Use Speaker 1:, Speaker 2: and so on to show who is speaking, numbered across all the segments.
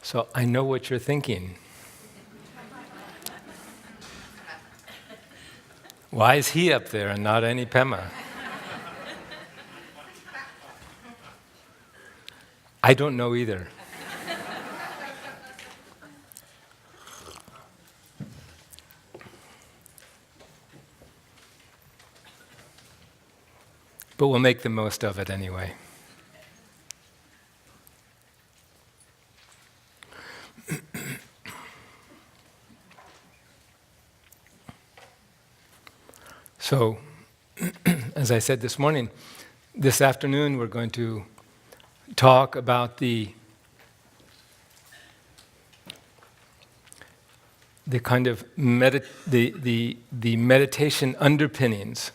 Speaker 1: So I know what you're thinking. Why is he up there and not any Pema? I don't know either. But we'll make the most of it anyway. So, as I said this morning, this afternoon we're going to talk about the kind of the meditation underpinnings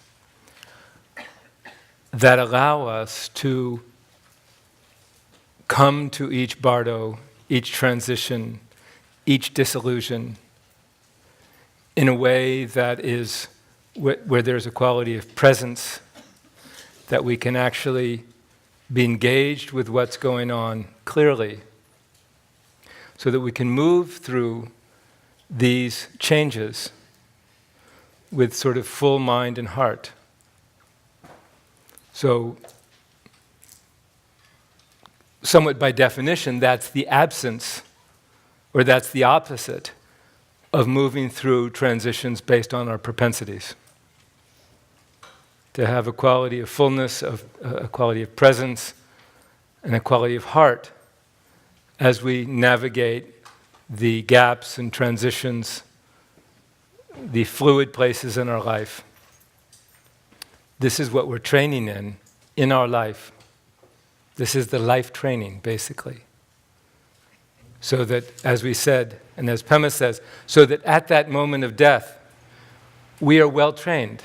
Speaker 1: that allow us to come to each bardo, each transition, each disillusion in a way that is where there's a quality of presence, that we can actually be engaged with what's going on clearly, so that we can move through these changes with sort of full mind and heart. So, somewhat by definition, that's the absence, or that's the opposite of moving through transitions based on our propensities. To have a quality of fullness, a quality of presence, and a quality of heart as we navigate the gaps and transitions, the fluid places in our life. This is what we're training in our life. This is the life training, basically. So that, as we said, and as Pema says, so that at that moment of death, we are well trained.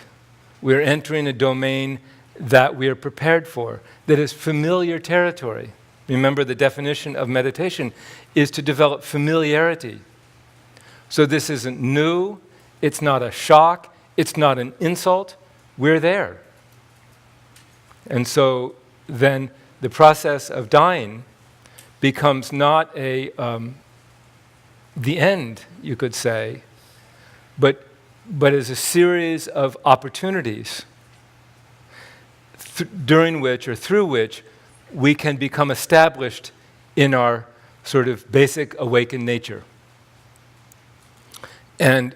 Speaker 1: We are entering a domain that we are prepared for, that is familiar territory. Remember, the definition of meditation is to develop familiarity. So this isn't new, it's not a shock, it's not an insult, we're there. And so then the process of dying becomes not the end, you could say, but is a series of opportunities during which or through which we can become established in our sort of basic awakened nature. And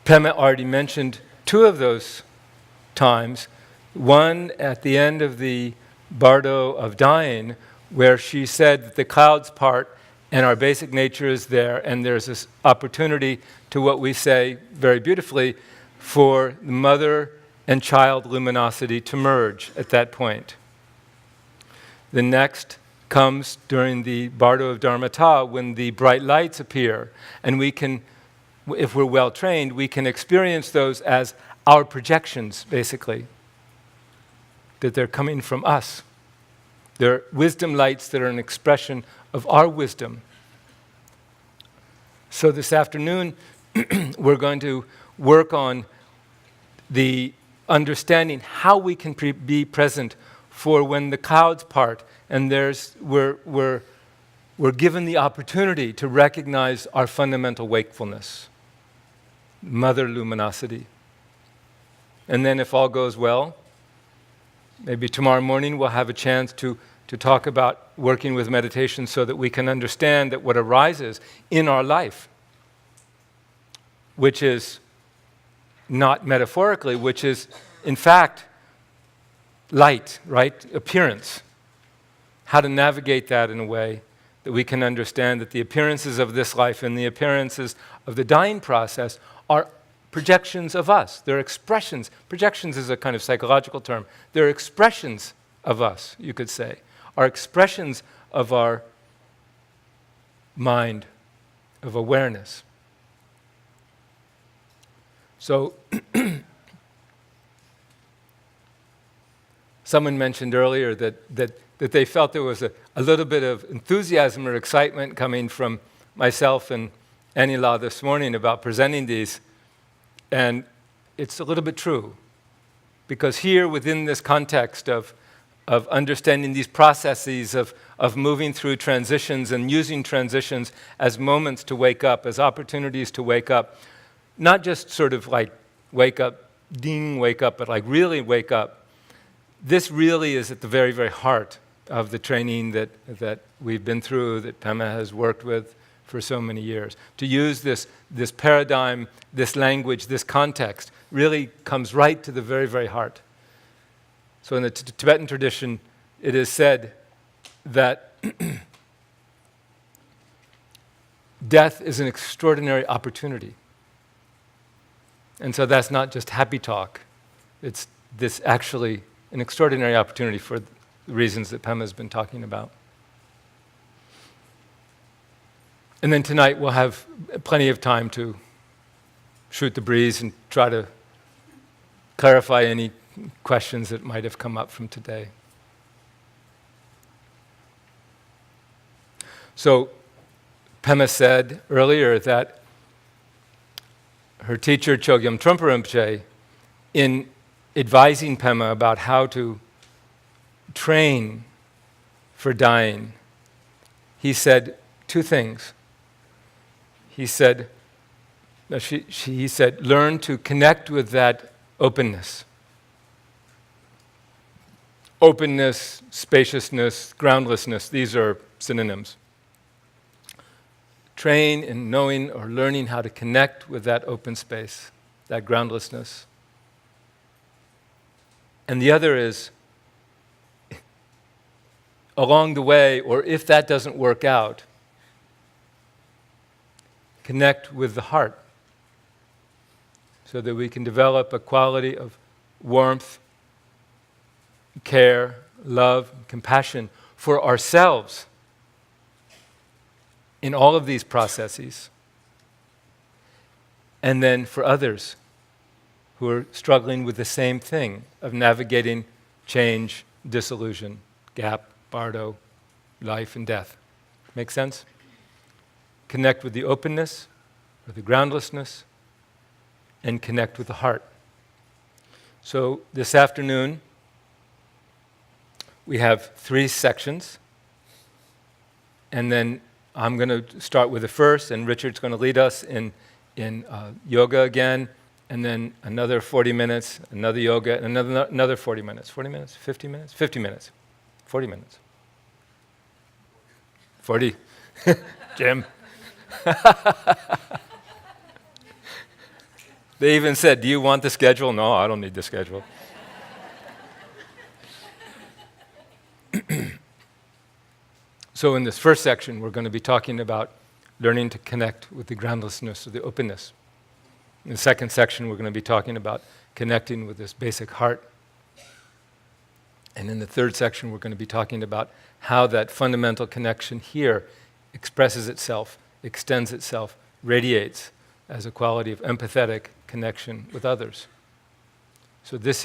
Speaker 1: Pema already mentioned two of those times. One at the end of the bardo of dying, where she said that the clouds part and our basic nature is there, and there's this opportunity to what we say very beautifully for the mother and child luminosity to merge at that point. The next comes during the bardo of Dharmata, when the bright lights appear, and we can, if we're well trained, we can experience those as our projections, basically, that they're coming from us. They're wisdom lights that are an expression of our wisdom. So this afternoon, we're going to work on the understanding how we can be present for when the clouds part, and we're given the opportunity to recognize our fundamental wakefulness, mother luminosity. And then if all goes well, maybe tomorrow morning we'll have a chance to talk about working with meditation so that we can understand that what arises in our life, which is not metaphorically, which is in fact light, right? Appearance. How to navigate that in a way that we can understand that the appearances of this life and the appearances of the dying process are projections of us. They're expressions. Projections is a kind of psychological term. They're expressions of us, you could say. Are expressions of our mind, of awareness. So, someone mentioned earlier that they felt there was a little bit of enthusiasm or excitement coming from myself and Anila this morning about presenting these. And it's a little bit true. Because here, within this context of of understanding these processes of moving through transitions and using transitions as moments to wake up, as opportunities to wake up. Not just sort of like wake up, ding, wake up, but like really wake up. This really is at the very, very heart of the training that we've been through, that Pema has worked with for so many years. To use this paradigm, this language, this context, really comes right to the very, very heart. So in the Tibetan tradition, it is said that death is an extraordinary opportunity. And so that's not just happy talk. It's this actually an extraordinary opportunity for the reasons that Pema has been talking about. And then tonight we'll have plenty of time to shoot the breeze and try to clarify any questions that might have come up from today. So Pema said earlier that her teacher, Chogyam Trungpa Rinpoche, in advising Pema about how to train for dying, he said two things. He said, he said, learn to connect with that openness. Openness, spaciousness, groundlessness, these are synonyms. Train in knowing or learning how to connect with that open space, that groundlessness. And the other is, along the way, or if that doesn't work out, connect with the heart so that we can develop a quality of warmth, care, love, compassion for ourselves in all of these processes, and then for others who are struggling with the same thing of navigating change, disillusion, gap, bardo, life and death. Make sense? Connect with the openness or the groundlessness and connect with the heart. So this afternoon, we have 3 sections, and then I'm going to start with the first, and Richard's going to lead us in yoga again, and then another 40 minutes, another yoga, and another 40 minutes. 40 minutes? 50 minutes? 50 minutes. 40 minutes. 40. Jim. They even said, do you want the schedule? No, I don't need the schedule. So in this first section, we're going to be talking about learning to connect with the groundlessness or the openness. In the second section, we're going to be talking about connecting with this basic heart. And in the third section, we're going to be talking about how that fundamental connection here expresses itself, extends itself, radiates as a quality of empathetic connection with others. So this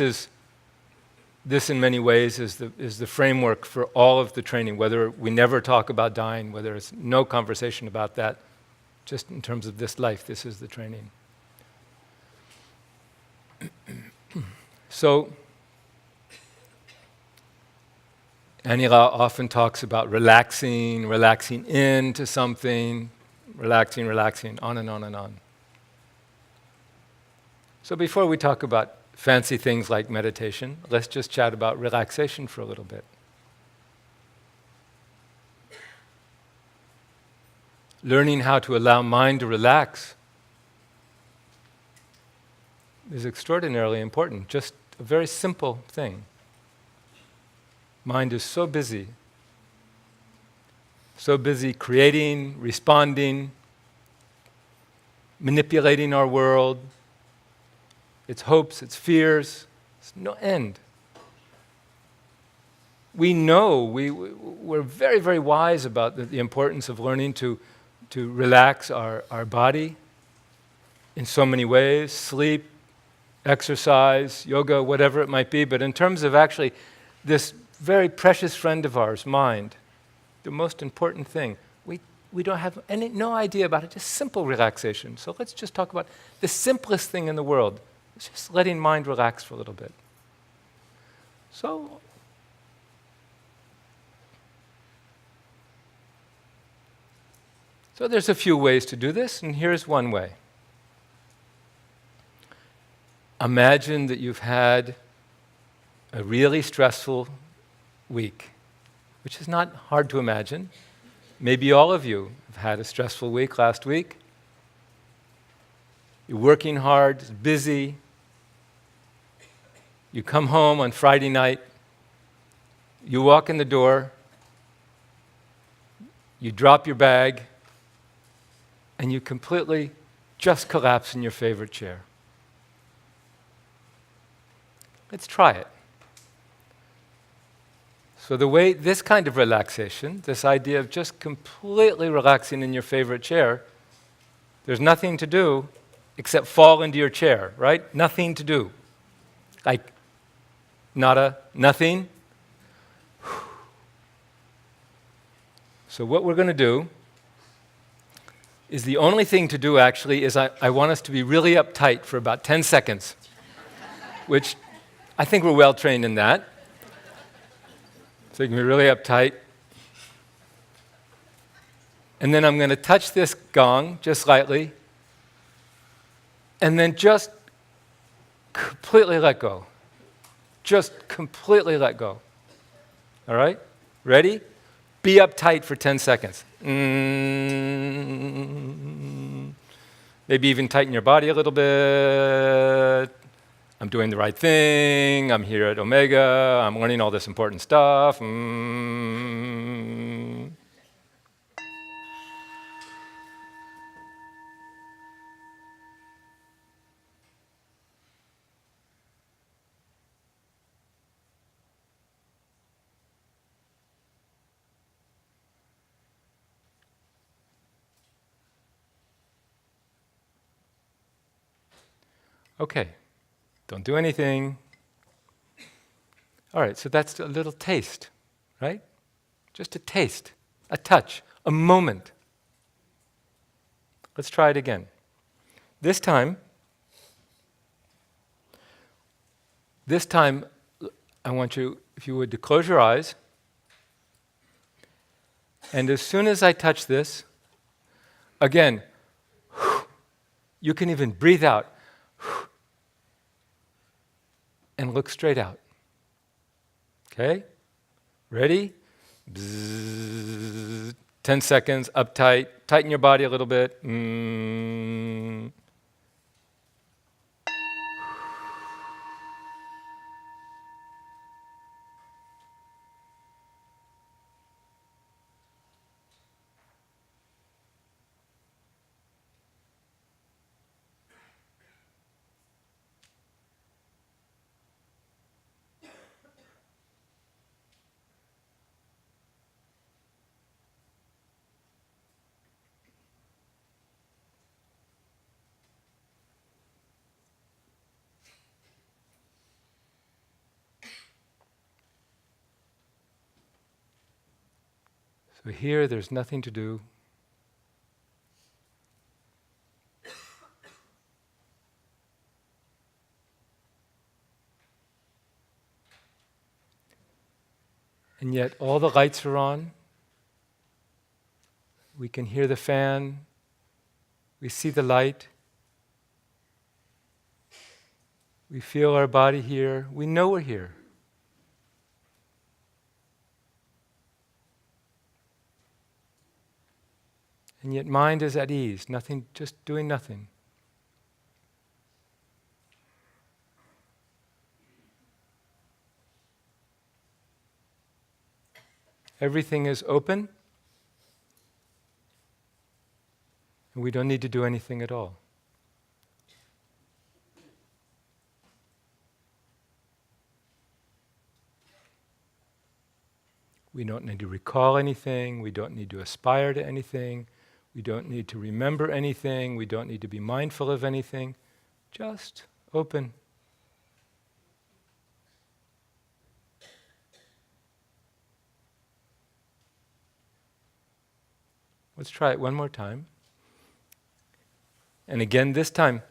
Speaker 1: in many ways is the framework for all of the training, whether we never talk about dying, whether it's no conversation about that, just in terms of this life, this is the training. So, Anila often talks about relaxing into something, relaxing, on and on and on. So before we talk about fancy things like meditation, let's just chat about relaxation for a little bit. Learning how to allow mind to relax is extraordinarily important, just a very simple thing. Mind is so busy creating, responding, manipulating our world, its hopes, its fears, it's no end. We know, we're very, very wise about the importance of learning to relax our body in so many ways, sleep, exercise, yoga, whatever it might be, but in terms of actually this very precious friend of ours, mind, the most important thing, we don't have no idea about it, just simple relaxation. So let's just talk about the simplest thing in the world. It's just letting mind relax for a little bit. So So there's a few ways to do this, and here's one way. Imagine that you've had a really stressful week, which is not hard to imagine. Maybe all of you have had a stressful week last week. You're working hard, it's busy. You come home on Friday night. You walk in the door. You drop your bag. And you completely just collapse in your favorite chair. Let's try it. So the way this kind of relaxation, this idea of just completely relaxing in your favorite chair, there's nothing to do except fall into your chair, right? Nothing to do. Like, nada, nothing. So what we're going to do is the only thing to do actually is I want us to be really uptight for about 10 seconds, which I think we're well trained in that. So you can be really uptight. And then I'm going to touch this gong just lightly, and then just completely let go. Just completely let go. All right? Ready? Be uptight for 10 seconds. Maybe even tighten your body a little bit. I'm doing the right thing. I'm here at Omega. I'm learning all this important stuff. Okay. Don't do anything. All right, so that's a little taste, right? Just a taste, a touch, a moment. Let's try it again. This time, I want you, if you would, to close your eyes. And as soon as I touch this, again, you can even breathe out and look straight out. Okay? Ready? Bzzz. 10 seconds, uptight. Tighten your body a little bit. So here, there's nothing to do. And yet all the lights are on. We can hear the fan. We see the light. We feel our body here. We know we're here. And yet mind is at ease, nothing, just doing nothing. Everything is open, and we don't need to do anything at all. We don't need to recall anything. We don't need to aspire to anything. We don't need to remember anything. We don't need to be mindful of anything. Just open. Let's try it one more time. And again, this time,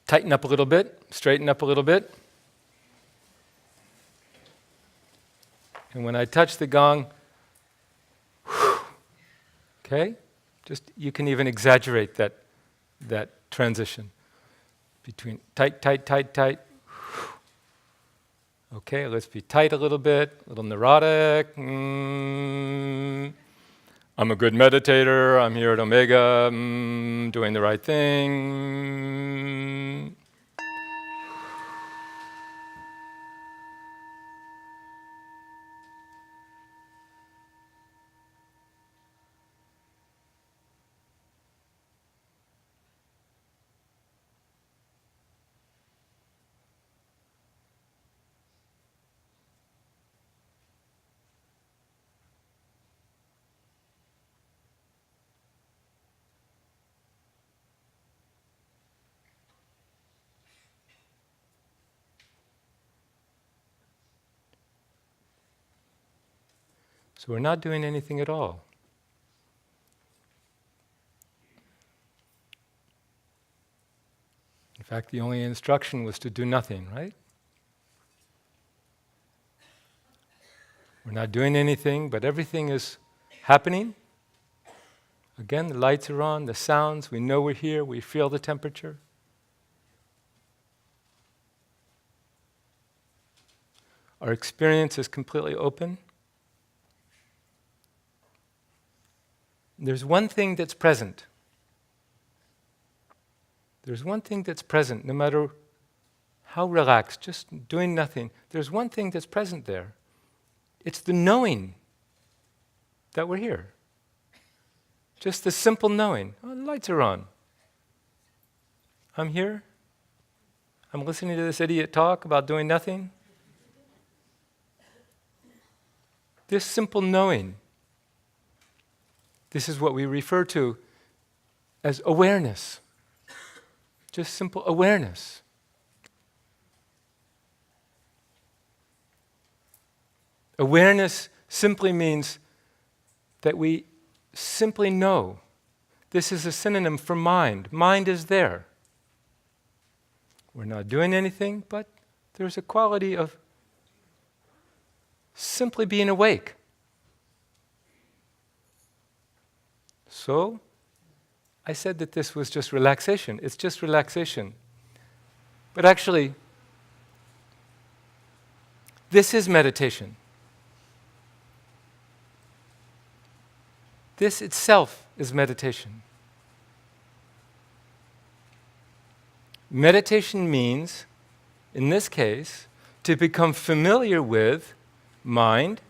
Speaker 1: tighten up a little bit, straighten up a little bit. And when I touch the gong, okay, Just, you can even exaggerate that transition between tight, tight, tight, tight. Okay, let's be tight a little bit, a little neurotic. I'm a good meditator, I'm here at Omega, doing the right thing. So we're not doing anything at all. In fact, the only instruction was to do nothing, right? We're not doing anything, but everything is happening. Again, the lights are on, the sounds, we know we're here, we feel the temperature. Our experience is completely open. There's one thing that's present. There's one thing that's present, no matter how relaxed, just doing nothing. There's one thing that's present there. It's the knowing that we're here. Just the simple knowing. Oh, the lights are on. I'm here. I'm listening to this idiot talk about doing nothing. This simple knowing. This is what we refer to as awareness. Just simple awareness. Awareness simply means that we simply know. This is a synonym for mind. Mind is there. We're not doing anything, but there's a quality of simply being awake. So, I said that this was just relaxation. It's just relaxation. But actually, this is meditation. This itself is meditation. Meditation means, in this case, to become familiar with mind.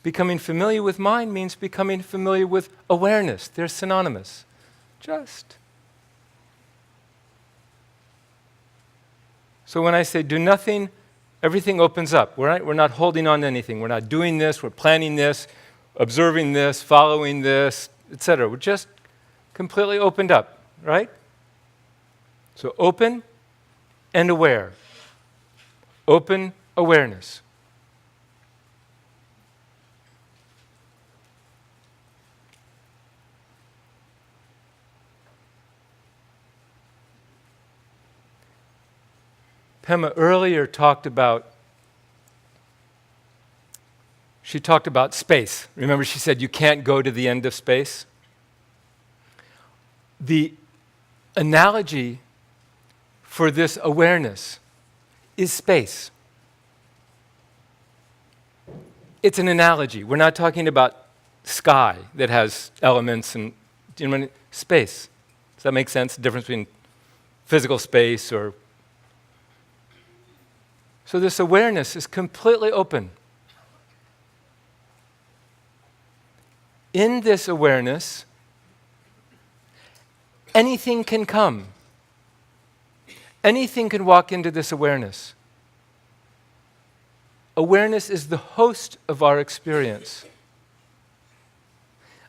Speaker 1: Becoming familiar with mind means becoming familiar with awareness. They're synonymous. Just. So when I say do nothing, everything opens up. We're not holding on to anything. We're not doing this. We're planning this, observing this, following this, etc. We're just completely opened up, right? So open and aware. Open awareness. Pema earlier talked about space. Remember, she said you can't go to the end of space? The analogy for this awareness is space. It's an analogy. We're not talking about sky that has elements and space. Does that make sense? The difference between physical space or... So this awareness is completely open. In this awareness, anything can come. Anything can walk into this awareness. Awareness is the host of our experience.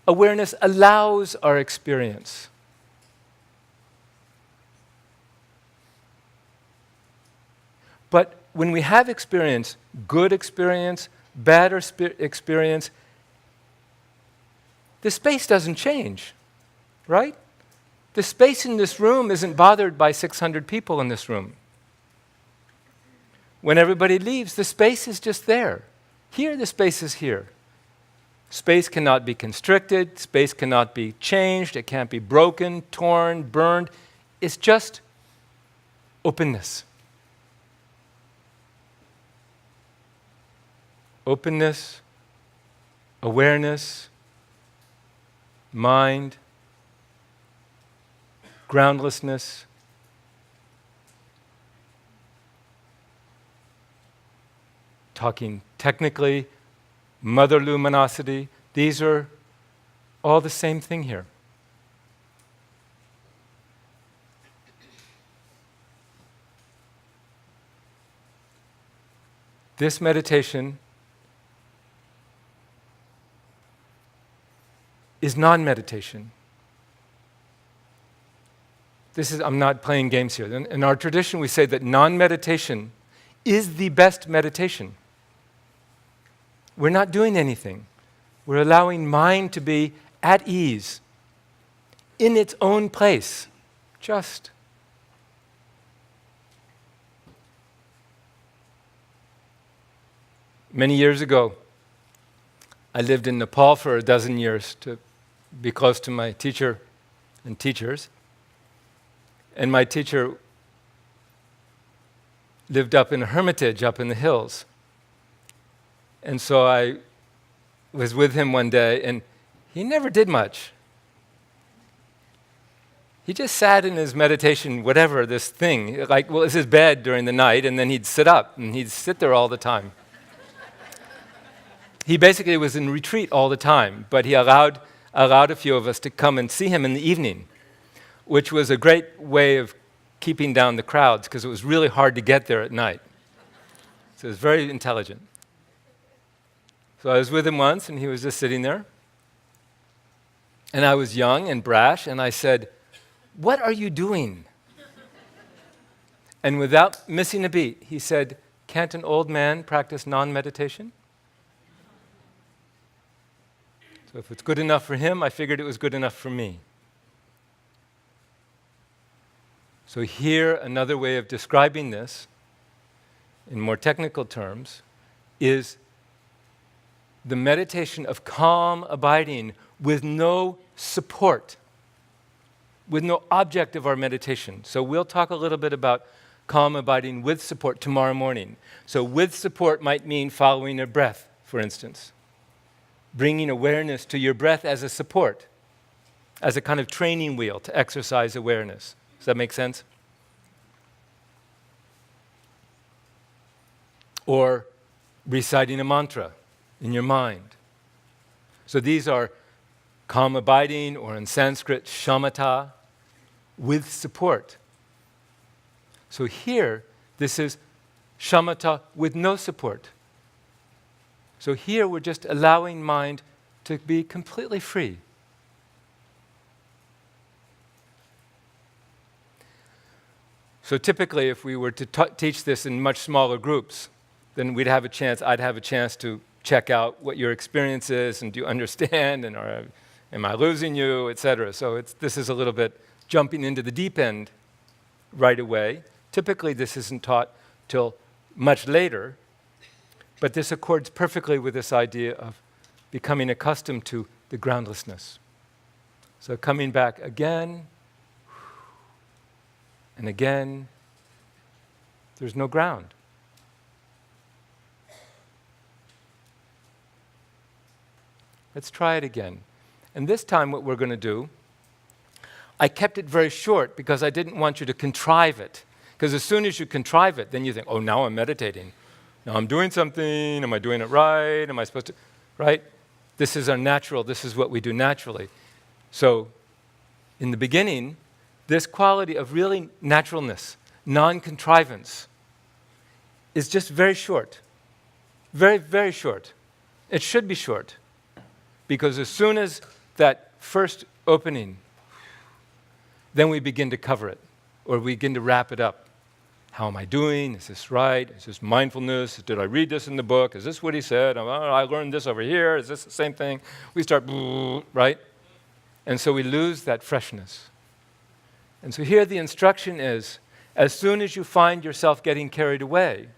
Speaker 1: Awareness allows our experience. But when we have experience, good experience, bad experience, the space doesn't change, right? The space in this room isn't bothered by 600 people in this room. When everybody leaves, the space is just there. Here, the space is here. Space cannot be constricted, space cannot be changed, it can't be broken, torn, burned. It's just openness. Openness, awareness, mind, groundlessness. Talking technically, mother luminosity, these are all the same thing here. This meditation is non-meditation. I'm not playing games here. In our tradition, we say that non-meditation is the best meditation. We're not doing anything. We're allowing mind to be at ease, in its own place, just. Many years ago, I lived in Nepal for 12 years to be close to my teacher and teachers. And my teacher lived up in a hermitage up in the hills. And so I was with him one day, and he never did much. He just sat in his meditation, whatever, this thing, like, well, it's his bed during the night, and then he'd sit up, and he'd sit there all the time. He basically was in retreat all the time, but he allowed a few of us to come and see him in the evening, which was a great way of keeping down the crowds, because it was really hard to get there at night. So it was very intelligent. So I was with him once, and he was just sitting there. And I was young and brash, and I said, "What are you doing?" And without missing a beat, he said, "Can't an old man practice non-meditation?" So if it's good enough for him, I figured it was good enough for me. So here, another way of describing this, in more technical terms, is the meditation of calm abiding with no support, with no object of our meditation. So we'll talk a little bit about calm abiding with support tomorrow morning. So with support might mean following your breath, for instance. Bringing awareness to your breath as a support, as a kind of training wheel to exercise awareness. Does that make sense? Or reciting a mantra in your mind. So these are calm abiding, or in Sanskrit, shamatha, with support. So here, this is shamatha with no support. So here we're just allowing mind to be completely free. So typically, if we were to teach this in much smaller groups, then I'd have a chance to check out what your experience is, and do you understand, and am I losing you, etc. So this is a little bit jumping into the deep end right away. Typically, this isn't taught till much later, but this accords perfectly with this idea of becoming accustomed to the groundlessness. So coming back again and again, there's no ground. Let's try it again. And this time what we're going to do, I kept it very short because I didn't want you to contrive it. Because as soon as you contrive it, then you think, oh, now I'm meditating. Now I'm doing something. Am I doing it right? Am I supposed to, right? This is our natural. This is what we do naturally. So in the beginning, this quality of really naturalness, non-contrivance, is just very short. Very, very short. It should be short. Because as soon as that first opening, then we begin to cover it, or we begin to wrap it up. How am I doing? Is this right? Is this mindfulness? Did I read this in the book? Is this what he said? Oh, I learned this over here. Is this the same thing? We start, right? And so we lose that freshness. And so here the instruction is, as soon as you find yourself getting carried away,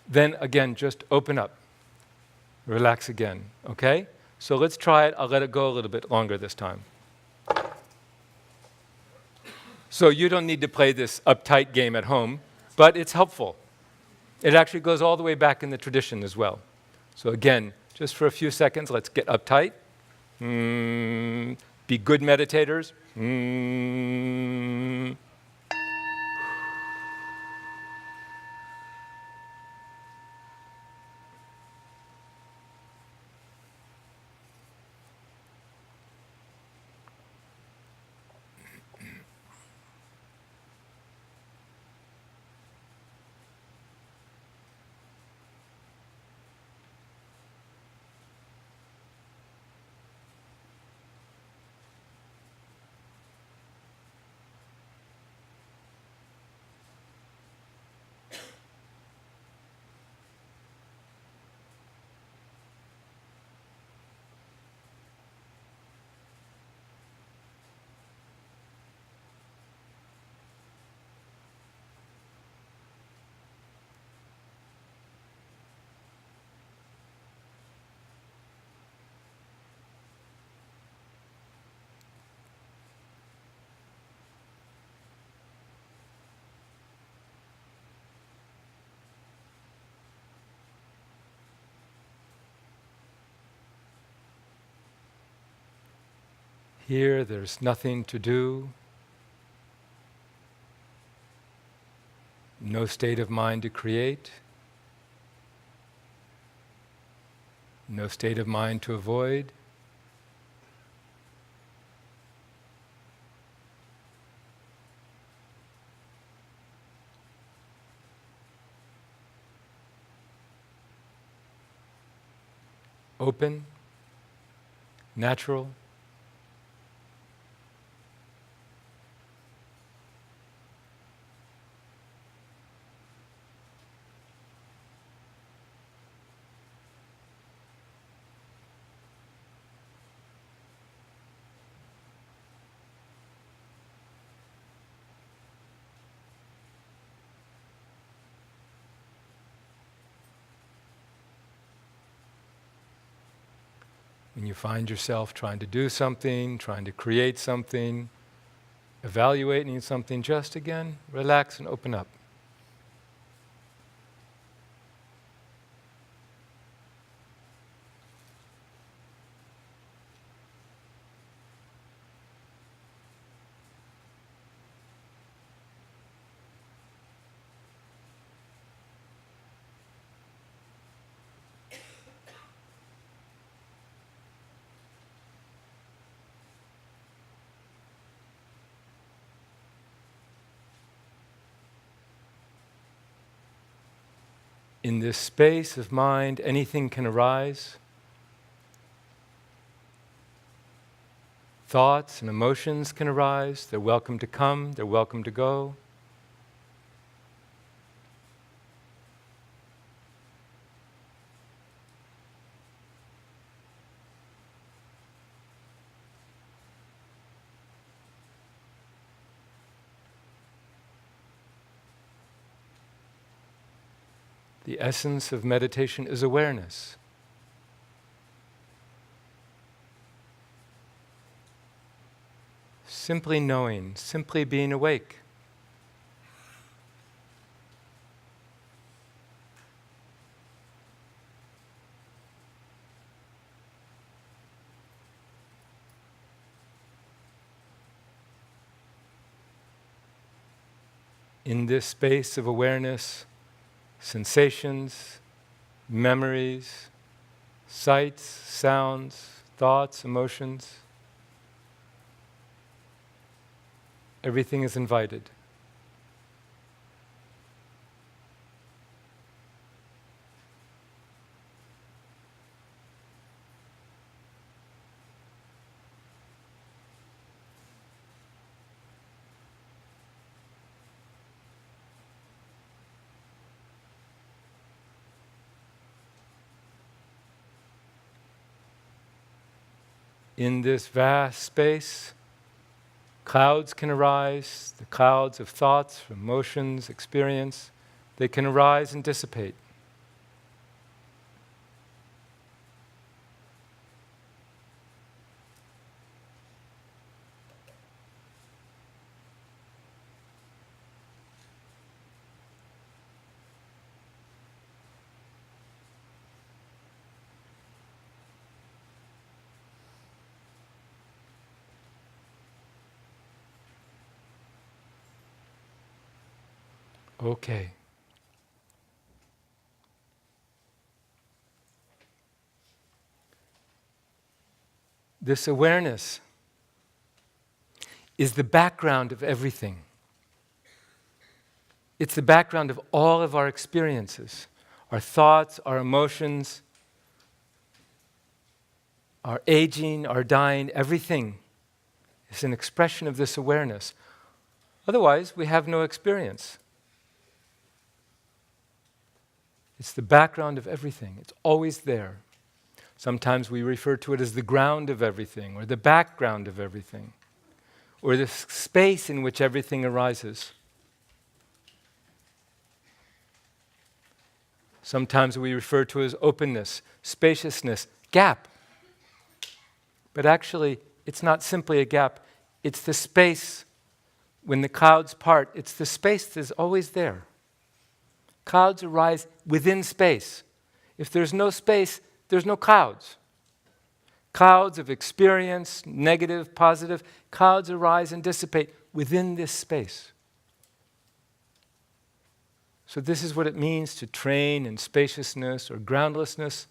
Speaker 1: then again, just open up. Relax again, okay? So let's try it. I'll let it go a little bit longer this time. So you don't need to play this uptight game at home, but it's helpful. It actually goes all the way back in the tradition as well. So again, just for a few seconds, let's get uptight. Be good meditators. Here, there's nothing to do, no state of mind to create, no state of mind to avoid. Open, natural. When you find yourself trying to do something, trying to create something, evaluating something, just again, relax and open up. In this space of mind, anything can arise. Thoughts and emotions can arise. They're welcome to come, they're welcome to go. The essence of meditation is awareness. Simply knowing, simply being awake. In this space of awareness, sensations, memories, sights, sounds, thoughts, emotions, everything is invited. In this vast space, clouds can arise, the clouds of thoughts, emotions, experience. They can arise and dissipate. Okay. This awareness is the background of everything. It's the background of all of our experiences, our thoughts, our emotions, our aging, our dying, everything is an expression of this awareness. Otherwise, we have no experience. It's the background of everything. It's always there. Sometimes we refer to it as the ground of everything, or the background of everything, or the space in which everything arises. Sometimes we refer to it as openness, spaciousness, gap. But actually, it's not simply a gap. It's the space. When the clouds part, it's the space that is always there. Clouds arise within space. If there's no space, there's no clouds. Clouds of experience, negative, positive, clouds arise and dissipate within this space. So this is what it means to train in spaciousness or groundlessness.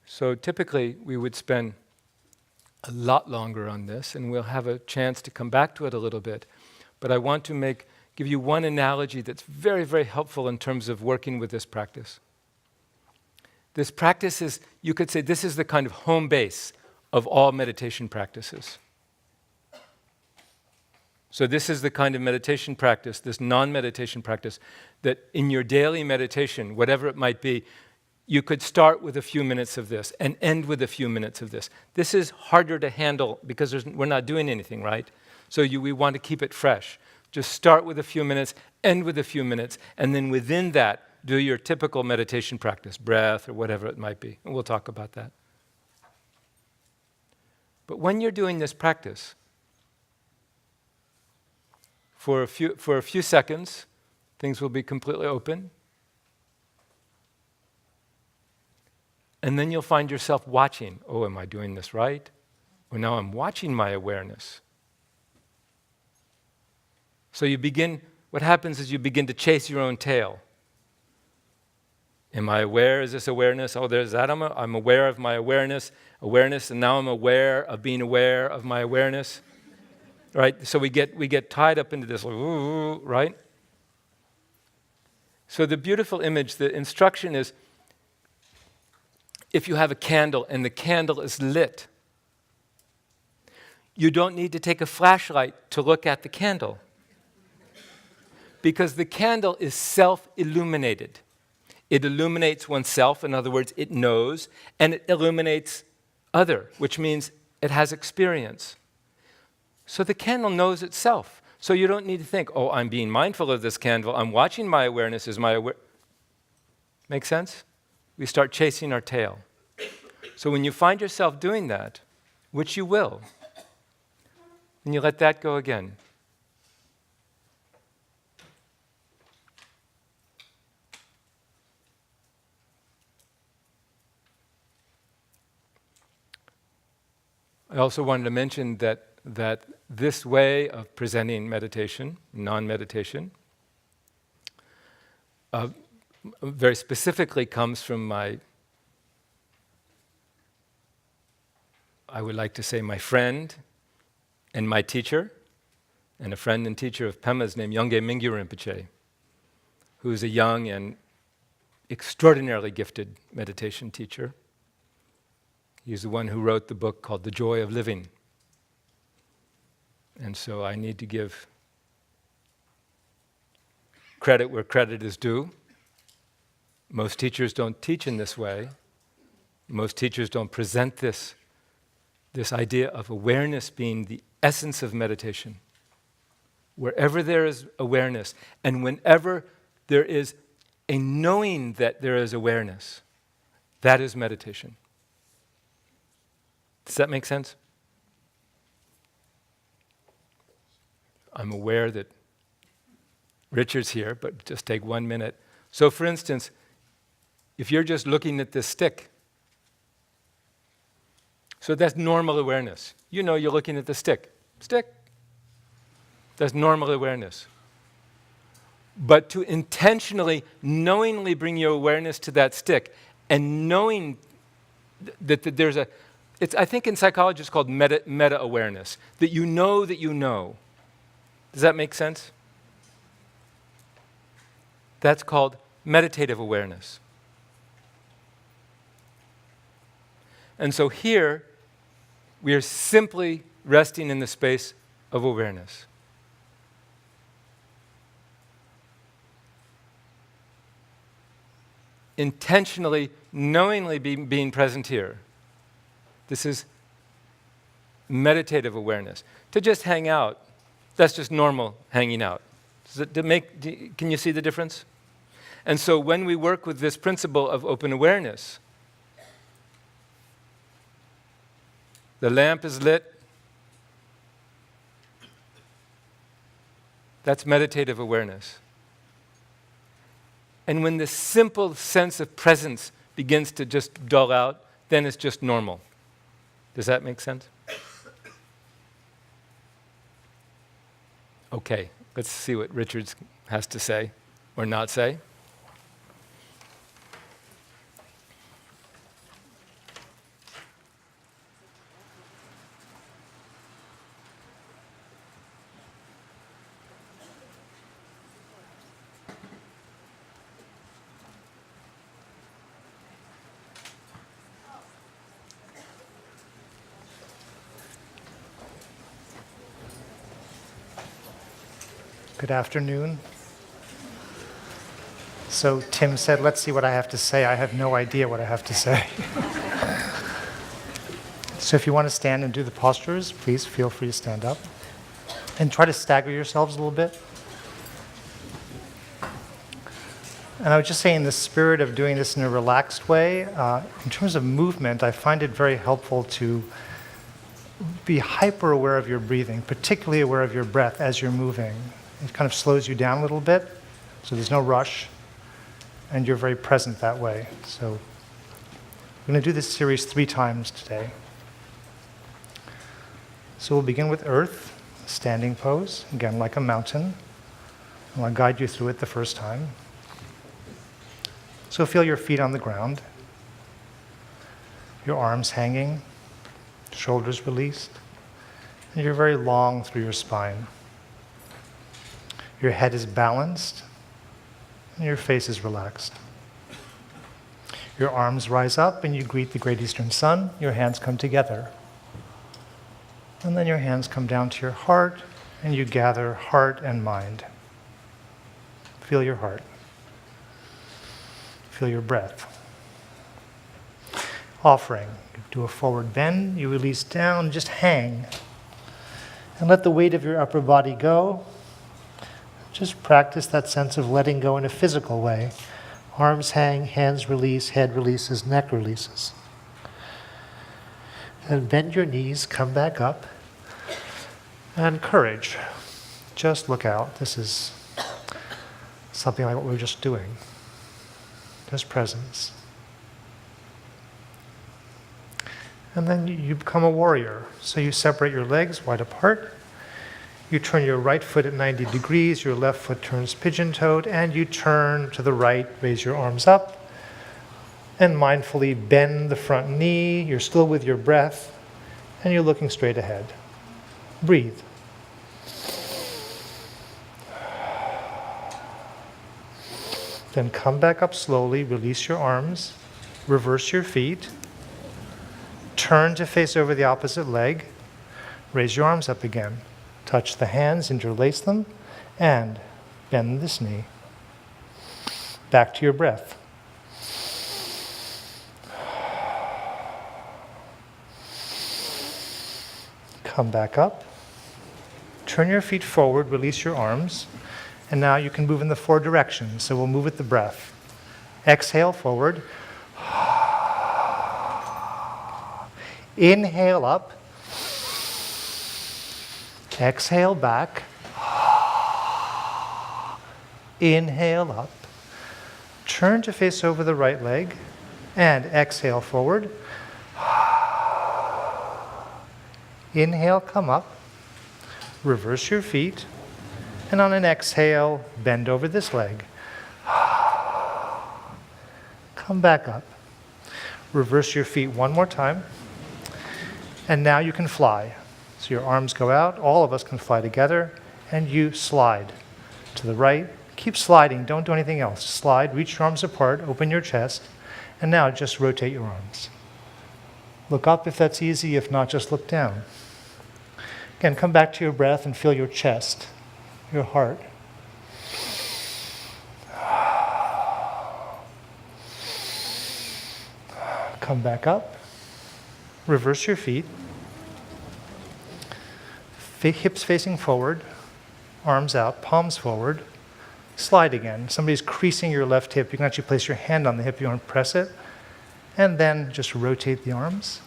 Speaker 1: So typically we would spend a lot longer on this, and we'll have a chance to come back to it a little bit. But I want to give you one analogy that's very, very helpful in terms of working with this practice. This practice is, you could say, this is the kind of home base of all meditation practices. So this is the kind of meditation practice, this non-meditation practice, that in your daily meditation, whatever it might be, you could start with a few minutes of this and end with a few minutes of this. This is harder to handle because we're not doing anything, right? So we want to keep it fresh. Just start with a few minutes, end with a few minutes, and then within that, do your typical meditation practice, breath or whatever it might be. And we'll talk about that. But when you're doing this practice, for a few seconds, things will be completely open. And then you'll find yourself watching. Oh, am I doing this right? Or now I'm watching my awareness. So what happens is you begin to chase your own tail. Am I aware? Is this awareness? Oh, there's that. I'm aware of my awareness, and now I'm aware of being aware of my awareness. Right? So we get tied up into this, right? So the beautiful image, the instruction is, if you have a candle and the candle is lit, you don't need to take a flashlight to look at the candle, because the candle is self-illuminated. It illuminates oneself, in other words, it knows, and it illuminates other, which means it has experience. So the candle knows itself. So you don't need to think, oh, I'm being mindful of this candle, I'm watching my awareness, is my awareness. Make sense? We start chasing our tail. So when you find yourself doing that, which you will, and you let that go again. I also wanted to mention that this way of presenting meditation, non-meditation, very specifically comes from I would like to say, my friend and my teacher, and a friend and teacher of Pema's named Yongey Mingyu Rinpoche, who is a young and extraordinarily gifted meditation teacher. He's the one who wrote the book called The Joy of Living. And so I need to give credit where credit is due. Most teachers don't teach in this way. Most teachers don't present this idea of awareness being the essence of meditation. Wherever there is awareness, and whenever there is a knowing that there is awareness, that is meditation. Does that make sense? I'm aware that Richard's here, but just take 1 minute. So for instance, if you're just looking at this stick. So that's normal awareness. You know you're looking at the stick. Stick. That's normal awareness. But to intentionally, knowingly bring your awareness to that stick, and knowing that there's I think in psychology it's called meta-awareness, that you know that you know. Does that make sense? That's called meditative awareness. And so here, we are simply resting in the space of awareness. Intentionally, knowingly being present here. This is meditative awareness. To just hang out, that's just normal hanging out. Can you see the difference? And so when we work with this principle of open awareness, the lamp is lit. That's meditative awareness. And when this simple sense of presence begins to just dull out, then it's just normal. Does that make sense? Okay, let's see what Richard has to say or not say.
Speaker 2: Good afternoon. So Tim said, let's see what I have to say. I have no idea what I have to say. So if you want to stand and do the postures, please feel free to stand up. And try to stagger yourselves a little bit. And I would just say, in the spirit of doing this in a relaxed way, in terms of movement, I find it very helpful to be hyper aware of your breathing, particularly aware of your breath as you're moving. It kind of slows you down a little bit, so there's no rush, and you're very present that way. So we're going to do this series 3 times today. So we'll begin with Earth, standing pose, again like a mountain. And I'll guide you through it the first time. So feel your feet on the ground, your arms hanging, shoulders released, and you're very long through your spine. Your head is balanced, and your face is relaxed. Your arms rise up, and you greet the Great Eastern Sun. Your hands come together. And then your hands come down to your heart, and you gather heart and mind. Feel your heart. Feel your breath. Offering. Do a forward bend. You release down, just hang. And let the weight of your upper body go. Just practice that sense of letting go in a physical way. Arms hang, hands release, head releases, neck releases. And bend your knees, come back up. And courage. Just look out. This is something like what we were just doing. Just presence. And then you become a warrior. So you separate your legs wide apart. You turn your right foot at 90 degrees, your left foot turns pigeon-toed, and you turn to the right, raise your arms up, and mindfully bend the front knee. You're still with your breath, and you're looking straight ahead. Breathe. Then come back up slowly, release your arms, reverse your feet, turn to face over the opposite leg, raise your arms up again. Touch the hands, interlace them, and bend this knee. Back to your breath. Come back up. Turn your feet forward, release your arms, and now you can move in the 4 directions. So we'll move with the breath. Exhale forward. Inhale up. Exhale back. Inhale up. Turn to face over the right leg and exhale forward. Inhale, come up. Reverse your feet. And on an exhale, bend over this leg. Come back up. Reverse your feet one more time. And now you can fly. So your arms go out, all of us can fly together, and you slide to the right. Keep sliding, don't do anything else. Slide, reach your arms apart, open your chest, and now just rotate your arms. Look up if that's easy, if not, just look down. Again, come back to your breath and feel your chest, your heart. Come back up. Reverse your feet. Hips facing forward, arms out, palms forward. Slide again. Somebody's creasing your left hip. You can actually place your hand on the hip. You want to press it. And then just rotate the arms.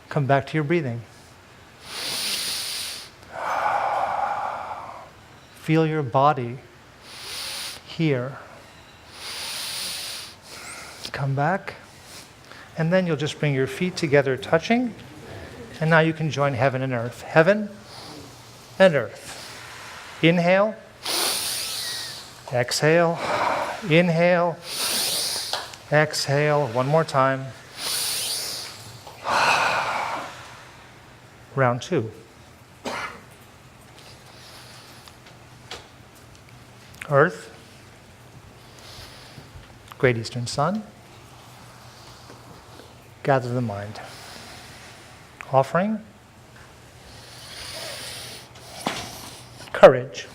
Speaker 2: Come back to your breathing. Feel your body here. Come back. And then you'll just bring your feet together, touching. And now you can join heaven and earth. Heaven and earth. Inhale. Exhale. Inhale. Exhale. One more time. Round 2. Earth. Great Eastern Sun. Gather the mind. Offering. Courage.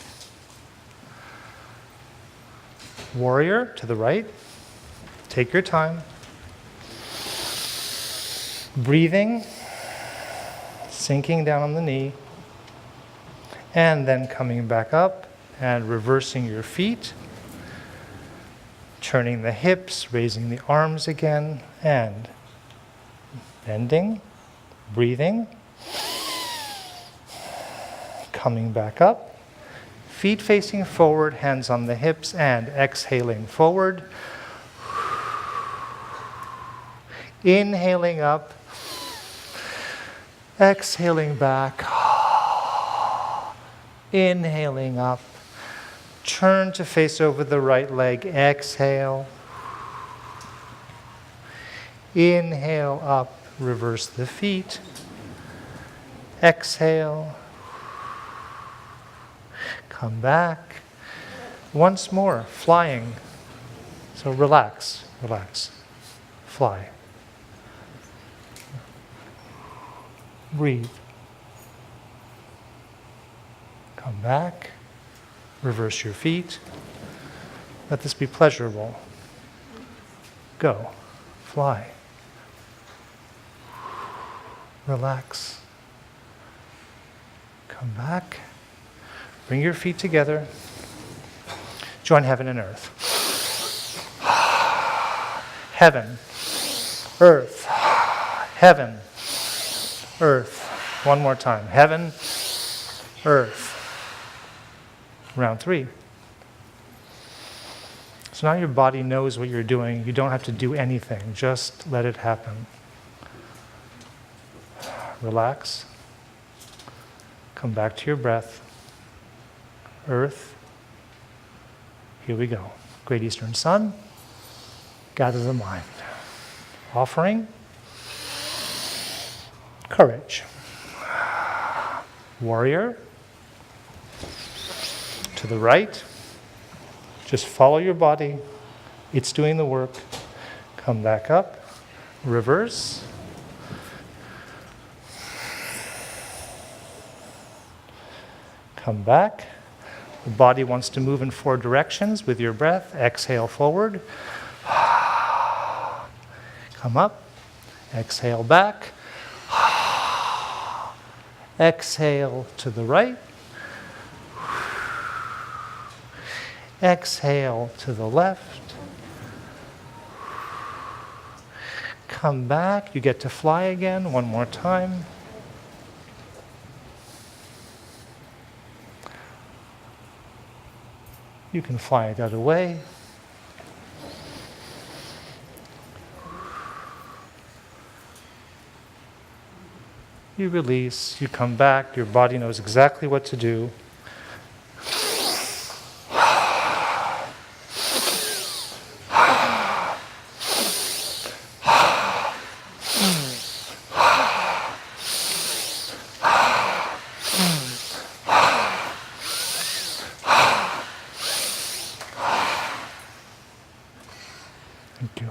Speaker 2: Warrior to the right. Take your time. Breathing. Sinking down on the knee. And then coming back up and reversing your feet. Turning the hips, raising the arms again, and bending, breathing, coming back up, feet facing forward, hands on the hips, and exhaling forward. Inhaling up, exhaling back, inhaling up. Turn to face over the right leg, exhale. Inhale up, reverse the feet. Exhale. Come back. Once more, flying. So relax, relax. Fly. Breathe. Come back. Reverse your feet. Let this be pleasurable. Go. Fly. Relax. Come back. Bring your feet together. Join heaven and earth. Heaven. Earth. Heaven. Earth. One more time. Heaven. Earth. Round 3. So now your body knows what you're doing. You don't have to do anything. Just let it happen. Relax. Come back to your breath. Earth. Here we go. Great Eastern Sun. Gather the mind. Offering. Courage. Warrior. To the right. Just follow your body. It's doing the work. Come back up. Reverse. Come back. The body wants to move in 4 directions with your breath. Exhale forward. Come up. Exhale back. Exhale to the right. Exhale to the left. Come back. You get to fly again. One more time. You can fly the other way. you release, you come back, your body knows exactly what to do. Thank you.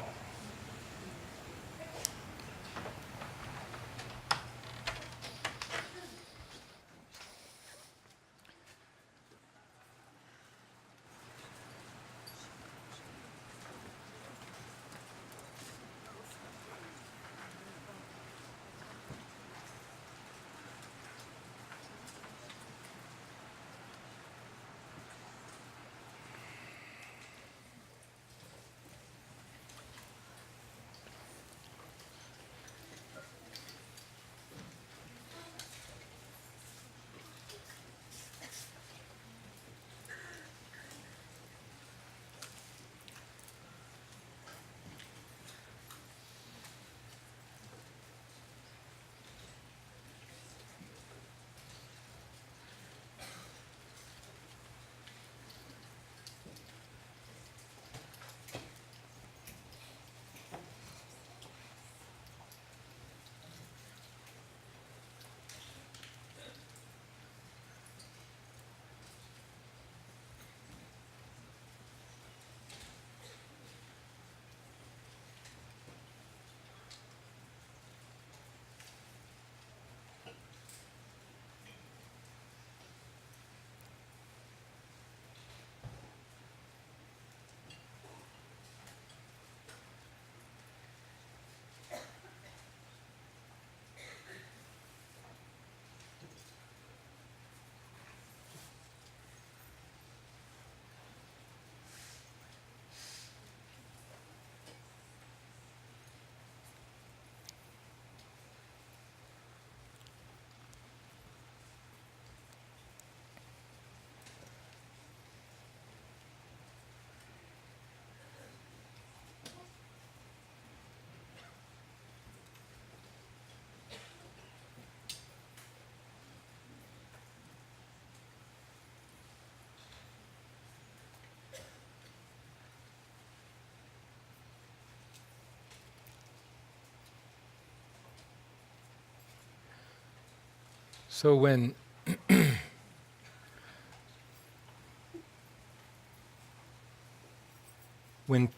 Speaker 1: So when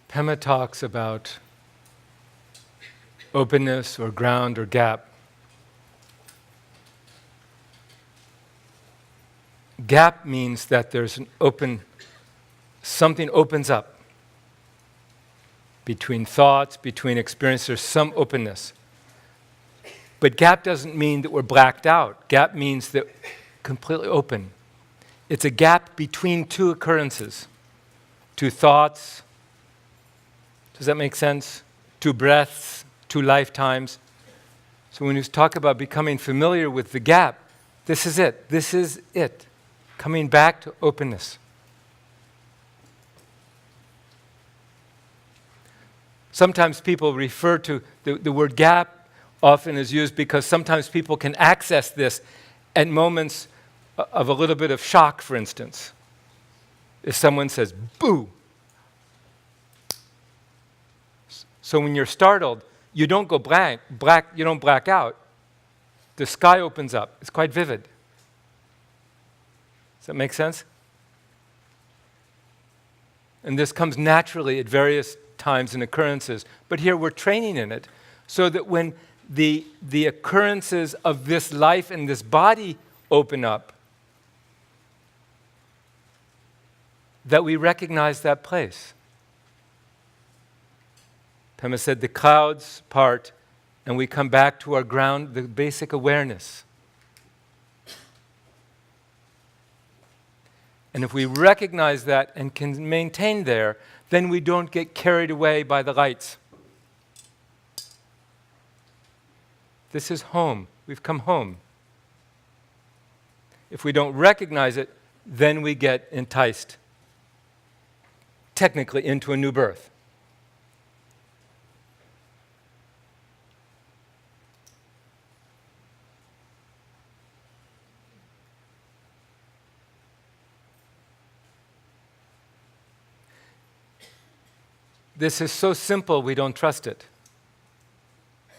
Speaker 1: Pema talks about openness or ground or gap, gap means that there's something opens up between thoughts, between experience, there's some openness. But gap doesn't mean that we're blacked out. Gap means that completely open. It's a gap between two occurrences, two thoughts. Does that make sense? Two breaths, two lifetimes. So when you talk about becoming familiar with the gap, this is it. This is it. Coming back to openness. Sometimes people refer to the word gap often is used because sometimes people can access this at moments of a little bit of shock, for instance. If someone says, boo. So when you're startled, you don't go you don't black out. The sky opens up. It's quite vivid. Does that make sense? And this comes naturally at various times and occurrences. But here we're training in it so that when the occurrences of this life and this body open up, that we recognize that place. Pema said the clouds part and we come back to our ground, the basic awareness. And if we recognize that and can maintain there, then we don't get carried away by the lights. This is home. We've come home. If we don't recognize it, then we get enticed, technically, into a new birth. this is so simple we don't trust it.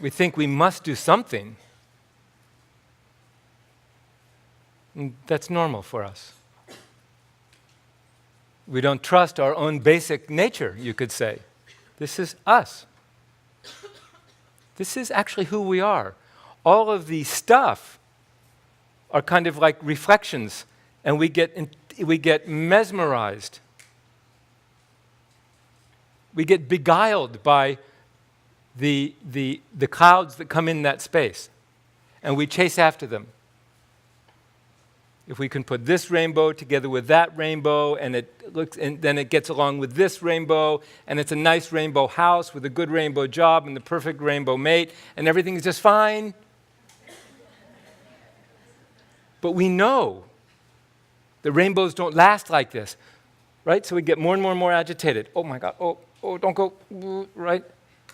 Speaker 1: We think we must do something. And that's normal for us. We don't trust our own basic nature, you could say. This is us. This is actually who we are. All of the stuff are kind of like reflections, and we get mesmerized. We get beguiled by the clouds that come in that space, and we chase after them. If we can put this rainbow together with that rainbow, and then it gets along with this rainbow, and it's a nice rainbow house with a good rainbow job and the perfect rainbow mate, and everything is just fine. But we know the rainbows don't last like this, right? So we get more and more and more agitated. Oh my God, oh, don't go, right?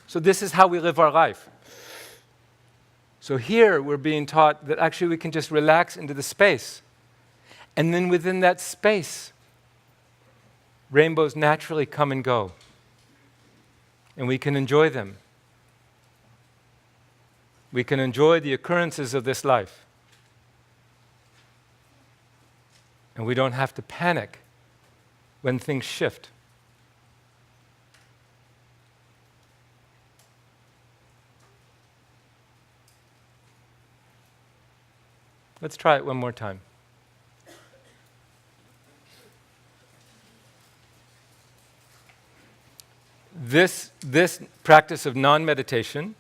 Speaker 1: So this is how we live our life. So here we're being taught that actually we can just relax into the space. And then within that space, rainbows naturally come and go. And we can enjoy them. We can enjoy the occurrences of this life. And we don't have to panic when things shift. Let's try it one more time. This practice of non-meditation,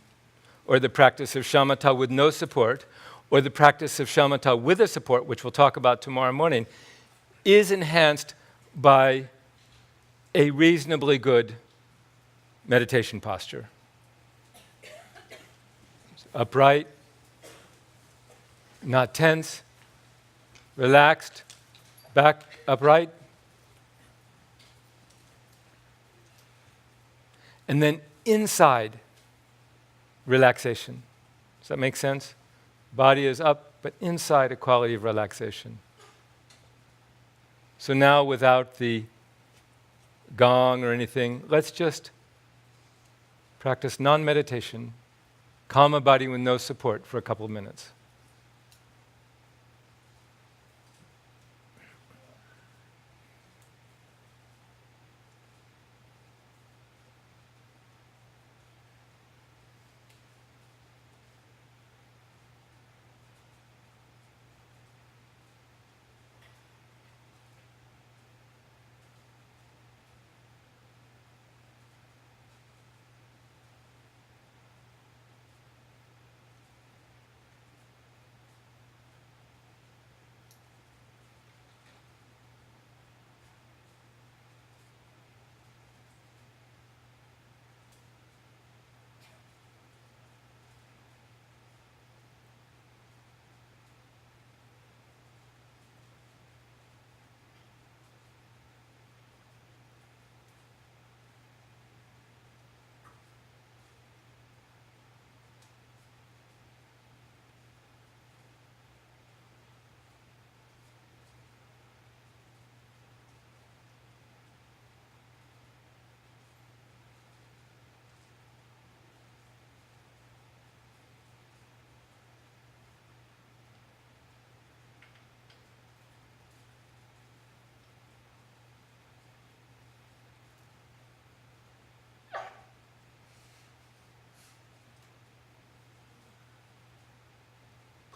Speaker 1: or the practice of shamatha with no support, or the practice of shamatha with a support, which we'll talk about tomorrow morning, is enhanced by a reasonably good meditation posture. Upright, not tense, relaxed, back upright. And then inside, relaxation. Does that make sense? Body is up, but inside a quality of relaxation. So now, without the gong or anything, let's just practice non-meditation, calm a body with no support for a couple of minutes.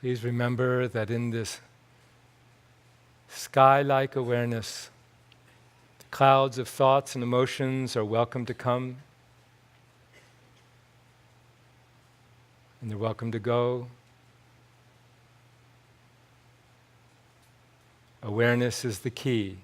Speaker 1: Please remember that in this sky-like awareness, the clouds of thoughts and emotions are welcome to come, and they're welcome to go. Awareness is the key.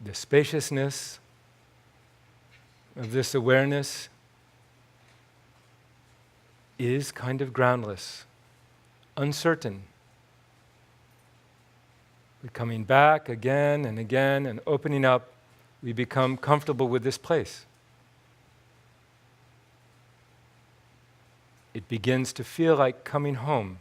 Speaker 1: the spaciousness of this awareness is kind of groundless, uncertain. We're coming back again and again and opening up. We become comfortable with this place. It begins to feel like coming home.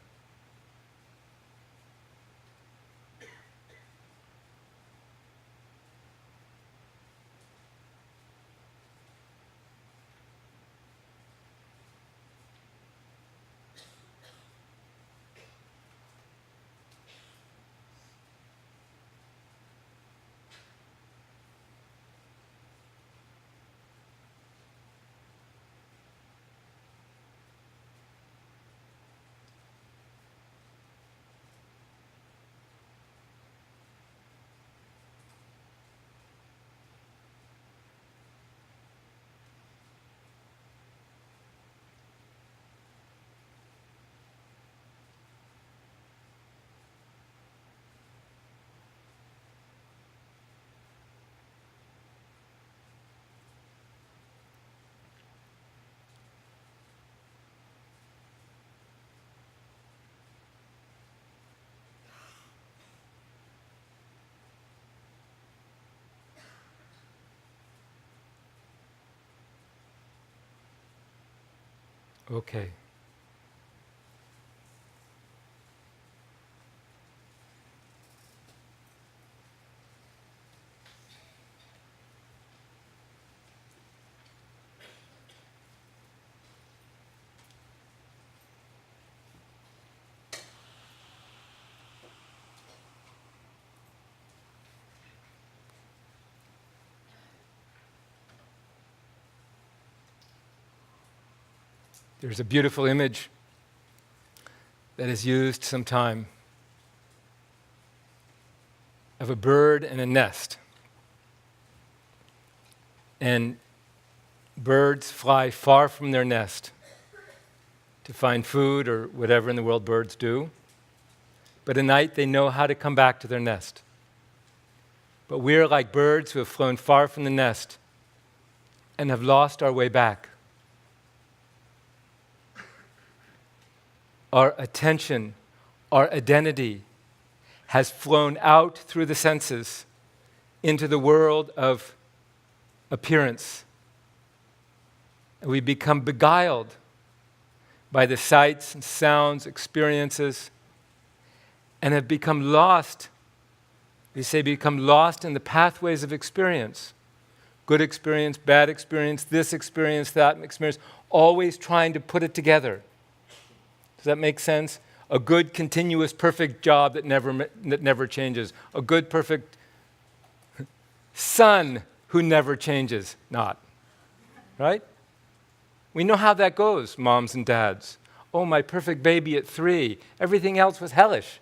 Speaker 1: Okay. There's a beautiful image that is used sometime of a bird and a nest. And birds fly far from their nest to find food or whatever in the world birds do. But at night they know how to come back to their nest. But we're like birds who have flown far from the nest and have lost our way back. Our attention, our identity has flown out through the senses into the world of appearance. And we become beguiled by the sights and sounds, experiences, and have become lost. We say become lost in the pathways of experience. Good experience, bad experience, this experience, that experience, always trying to put it together. Does that make sense? A good, continuous, perfect job that never changes. A good, perfect son who never changes. Not. Right? We know how that goes, moms and dads. Oh, my perfect baby at 3. Everything else was hellish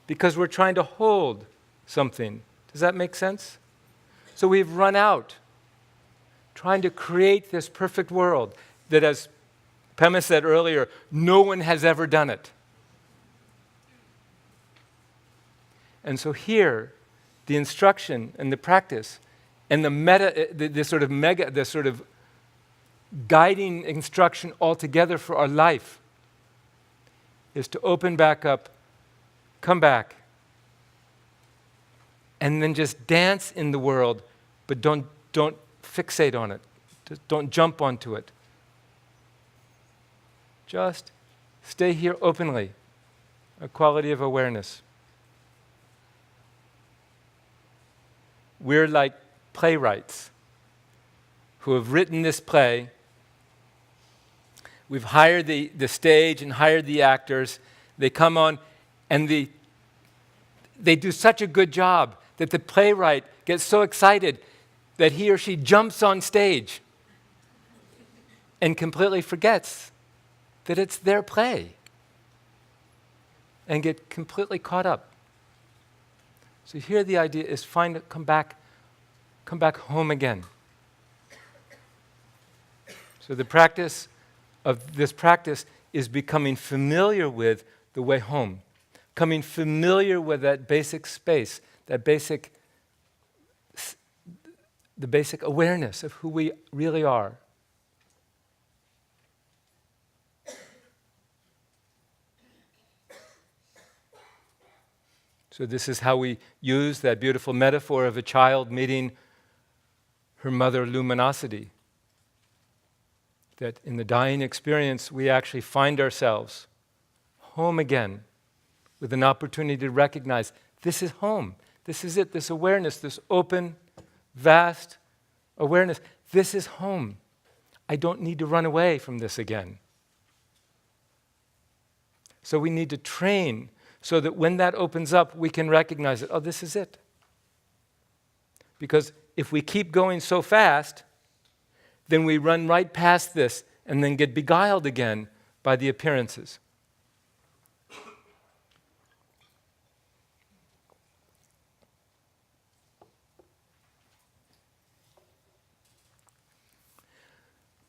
Speaker 1: because we're trying to hold something. Does that make sense? So we've run out trying to create this perfect world that, as Pema said earlier, no one has ever done it. And so here, the instruction and the practice and the sort of guiding instruction altogether for our life is to open back up, come back, and then just dance in the world, but don't fixate on it. Don't jump onto it. Just stay here openly, a quality of awareness. We're like playwrights who have written this play. We've hired the stage and hired the actors. They come on and they do such a good job that the playwright gets so excited that he or she jumps on stage and completely forgets that it's their play and get completely caught up. So here the idea is come back home again. So the practice of this practice is becoming familiar with the way home, coming familiar with that basic space, that basic the basic awareness of who we really are. So this is how we use that beautiful metaphor of a child meeting her mother luminosity. That in the dying experience, we actually find ourselves home again with an opportunity to recognize this is home. This is it, this awareness, this open, vast awareness. This is home. I don't need to run away from this again. So we need to train so that when that opens up, we can recognize it. Oh, this is it. Because if we keep going so fast, then we run right past this and then get beguiled again by the appearances.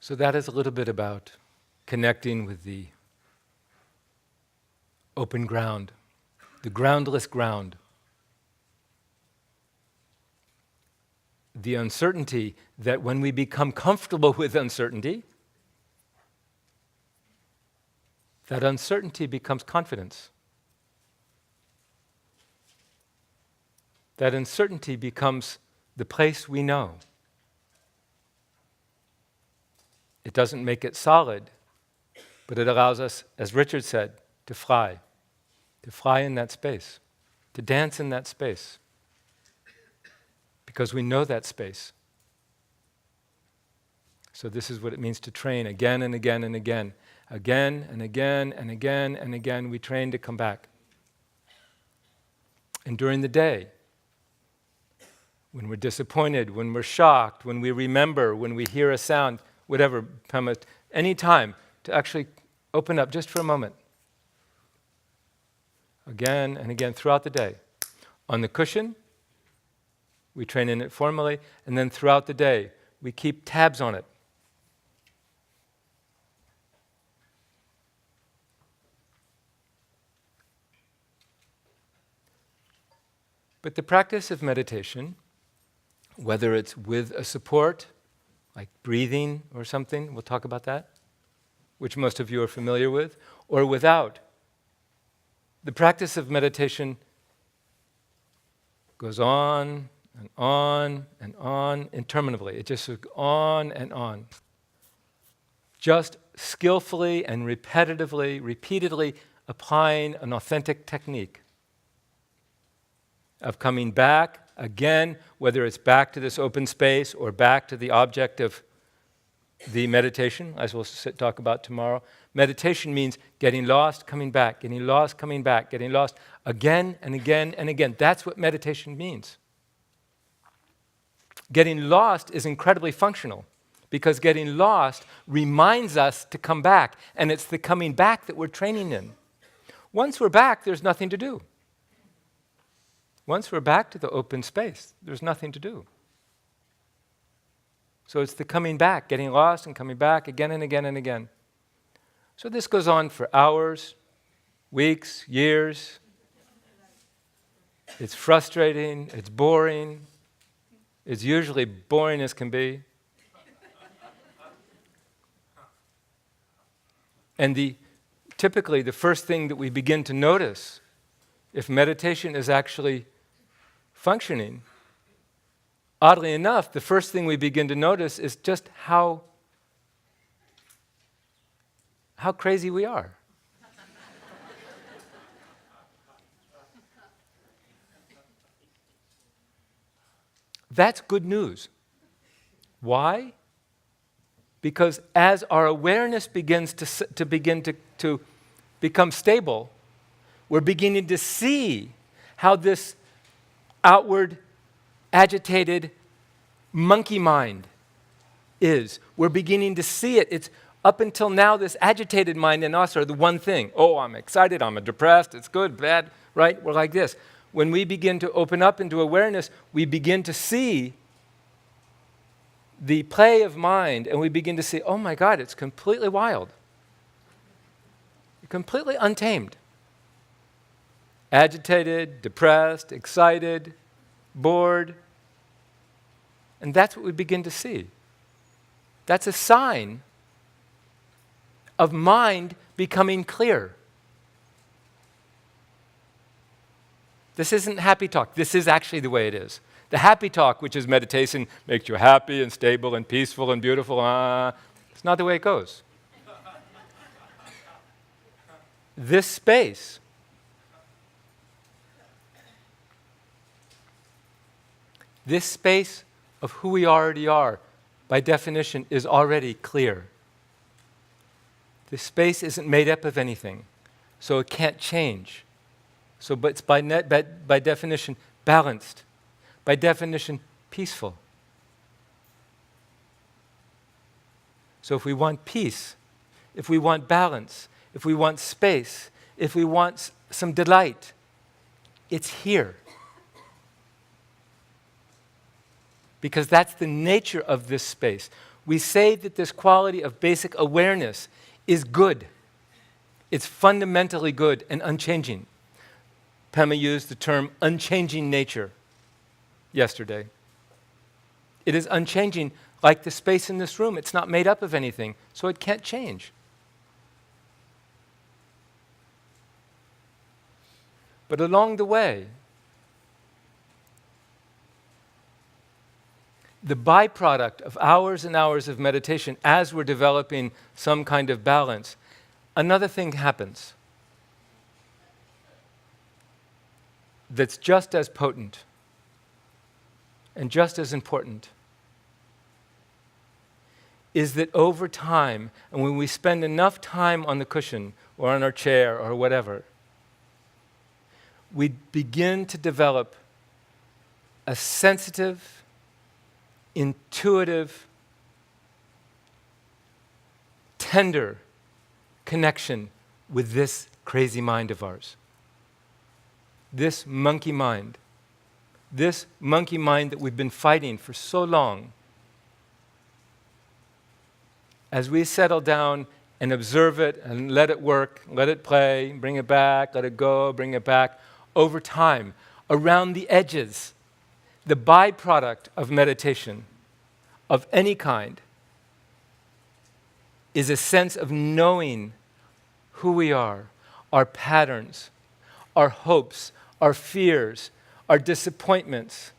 Speaker 1: So that is a little bit about connecting with the open ground, the groundless ground. The uncertainty that when we become comfortable with uncertainty, that uncertainty becomes confidence. That uncertainty becomes the place we know. It doesn't make it solid, but it allows us, as Richard said, to fly in that space, to dance in that space, because we know that space. So this is what it means to train again and again and again. Again and again and again and again, we train to come back. And during the day, when we're disappointed, when we're shocked, when we remember, when we hear a sound, whatever, Pema, any time to actually open up just for a moment. Again and again throughout the day. On the cushion, we train in it formally, and then throughout the day, we keep tabs on it. But the practice of meditation, whether it's with a support, like breathing or something, we'll talk about that, which most of you are familiar with, or without. The practice of meditation goes on and on and on interminably. It just goes on and on. Just skillfully and repetitively, repeatedly applying an authentic technique of coming back again, whether it's back to this open space or back to the object of the meditation, as we'll talk about tomorrow. Meditation means getting lost, coming back, getting lost, coming back, getting lost again and again and again. That's what meditation means. Getting lost is incredibly functional because getting lost reminds us to come back, and it's the coming back that we're training in. Once we're back, there's nothing to do. Once we're back to the open space, there's nothing to do. So it's the coming back, getting lost and coming back again and again and again. So this goes on for hours, weeks, years. It's frustrating, it's boring. It's usually boring as can be. And typically the first thing that we begin to notice, if meditation is actually functioning, oddly enough, the first thing we begin to notice is just how crazy we are. That's good news. Why? Because as our awareness begins to become stable, we're beginning to see how this outward, agitated monkey mind is. We're beginning to see it. It's up until now, this agitated mind and us are the one thing. Oh, I'm excited, I'm depressed, it's good, bad, right? We're like this. When we begin to open up into awareness, we begin to see the play of mind, and we begin to see, oh my God, it's completely wild. Completely untamed. Agitated, depressed, excited, bored. And that's what we begin to see. That's a sign of mind becoming clear. This isn't happy talk. This is actually the way it is. The happy talk, which is meditation, makes you happy and stable and peaceful and beautiful. It's not the way it goes. This space of who we already are, by definition, is already clear. This space isn't made up of anything, so it can't change. But it's by definition balanced, by definition peaceful. So if we want peace, if we want balance, if we want space, if we want some delight, it's here. Because that's the nature of this space. We say that this quality of basic awareness is good. It's fundamentally good and unchanging. Pema used the term unchanging nature yesterday. It is unchanging like the space in this room. It's not made up of anything, so it can't change. But along the way, the byproduct of hours and hours of meditation as we're developing some kind of balance, another thing happens that's just as potent and just as important, is that over time, and when we spend enough time on the cushion or on our chair or whatever, we begin to develop a sensitive, intuitive, tender connection with this crazy mind of ours. This monkey mind that we've been fighting for so long. As we settle down and observe it and let it work, let it play, bring it back, let it go, bring it back, over time, around the edges, the byproduct of meditation of any kind is a sense of knowing who we are, our patterns, our hopes, our fears, our disappointments,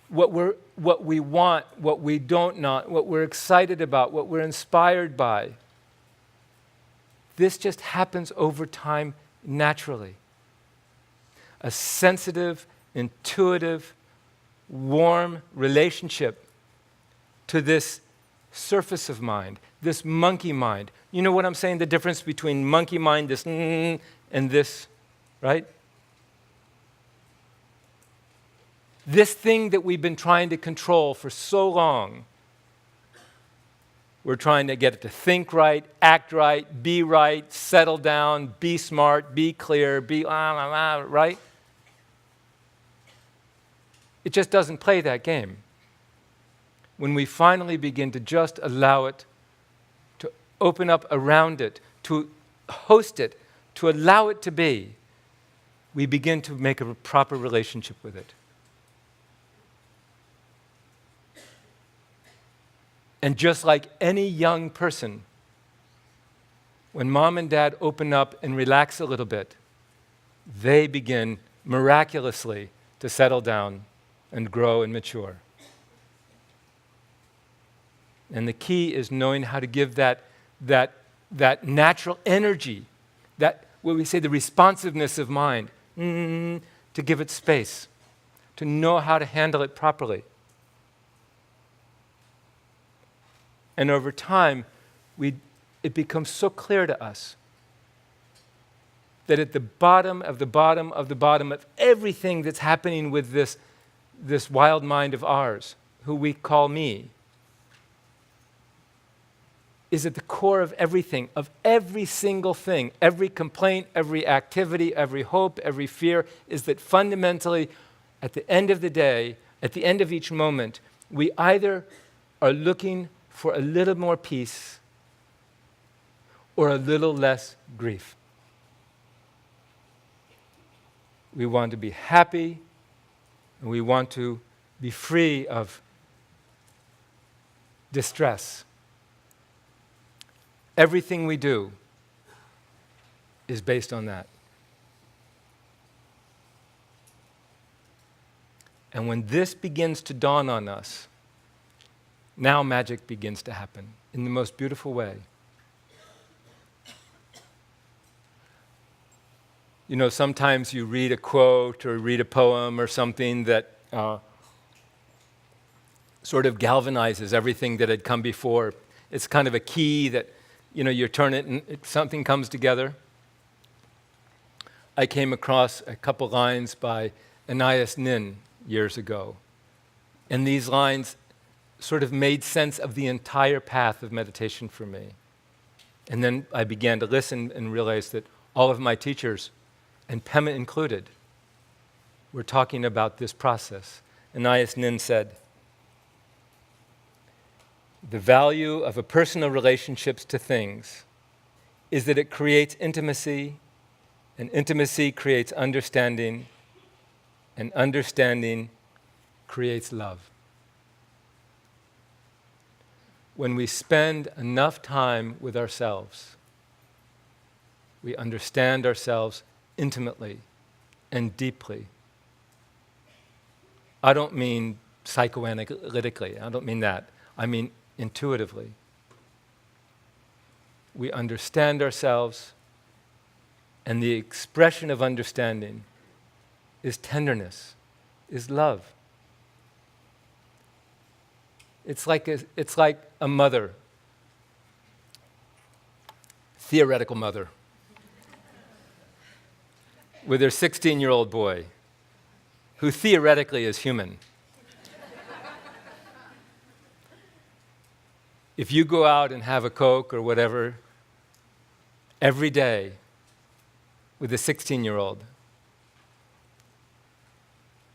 Speaker 1: what we want, what we don't want, what we're excited about, what we're inspired by. This just happens over time naturally. A sensitive, intuitive, warm relationship to this surface of mind, this monkey mind. You know what I'm saying? The difference between monkey mind, this and this, right? This thing that we've been trying to control for so long. We're trying to get it to think right, act right, be right, settle down, be smart, be clear, be right? It just doesn't play that game. When we finally begin to just allow it, to open up around it, to host it, to allow it to be, we begin to make a proper relationship with it. And just like any young person, when mom and dad open up and relax a little bit, they begin miraculously to settle down and grow and mature. And the key is knowing how to give that natural energy, that what we say, the responsiveness of mind, to give it space, to know how to handle it properly. And over time, it becomes so clear to us that at the bottom of the bottom of the bottom of everything that's happening with this wild mind of ours, who we call me, is at the core of everything, of every single thing, every complaint, every activity, every hope, every fear, is that fundamentally, at the end of the day, at the end of each moment, we either are looking for a little more peace or a little less grief. We want to be happy, and we want to be free of distress. Everything we do is based on that. And when this begins to dawn on us, now magic begins to happen in the most beautiful way. You know, sometimes you read a quote or read a poem or something that sort of galvanizes everything that had come before. It's kind of a key that, you know, you turn it and something comes together. I came across a couple lines by Anais Nin years ago. And these lines sort of made sense of the entire path of meditation for me. And then I began to listen and realize that all of my teachers, and Pema included, were talking about this process. Anais Nin said, "The value of a personal relationships to things is that it creates intimacy, and intimacy creates understanding, and understanding creates love." When we spend enough time with ourselves, we understand ourselves intimately and deeply. I don't mean psychoanalytically, I don't mean that. I mean intuitively. We understand ourselves, and the expression of understanding is tenderness, is love. It's like a mother, theoretical mother, with her 16-year-old boy, who theoretically is human. If you go out and have a Coke or whatever every day with a 16-year-old,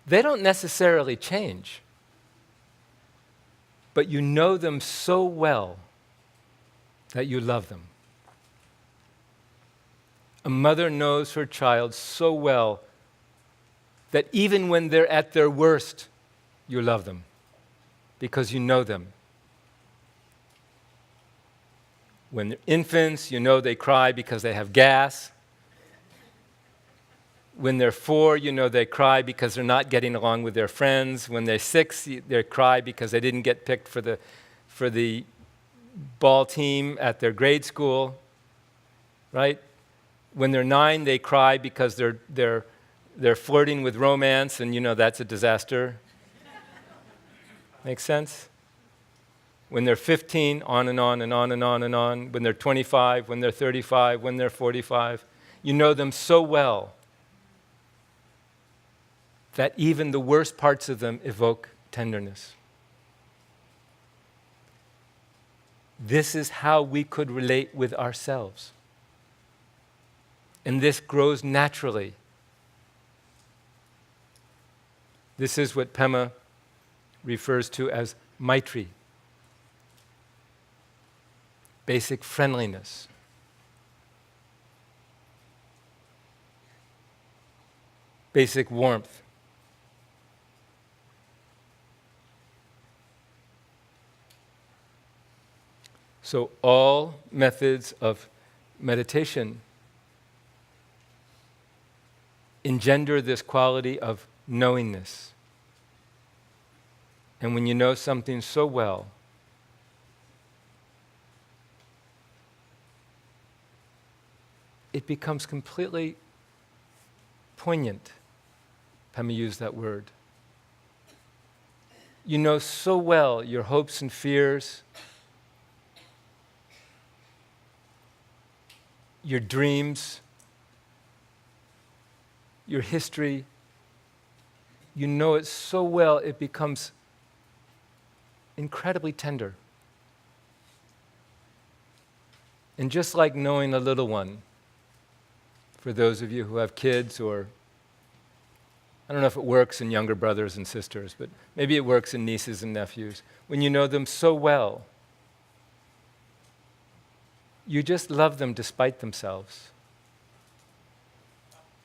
Speaker 1: they don't necessarily change, but you know them so well that you love them. A mother knows her child so well that even when they're at their worst, you love them because you know them. When they're infants, you know they cry because they have gas. When they're 4, you know they cry because they're not getting along with their friends. When they're 6, they cry because they didn't get picked for the ball team at their grade school, right? When they're 9, they cry because they're flirting with romance, and you know that's a disaster. Make sense? When they're 15, on and on and on and on and on. When they're 25, when they're 35, when they're 45, you know them so well that even the worst parts of them evoke tenderness. This is how we could relate with ourselves. And this grows naturally. This is what Pema refers to as Maitri, basic friendliness. Basic warmth. So all methods of meditation engender this quality of knowingness. And when you know something so well, it becomes completely poignant. Pema used that word. You know so well your hopes and fears, your dreams, your history. You know it so well, it becomes incredibly tender. And just like knowing a little one, for those of you who have kids, or I don't know if it works in younger brothers and sisters, but maybe it works in nieces and nephews. When you know them so well, you just love them despite themselves.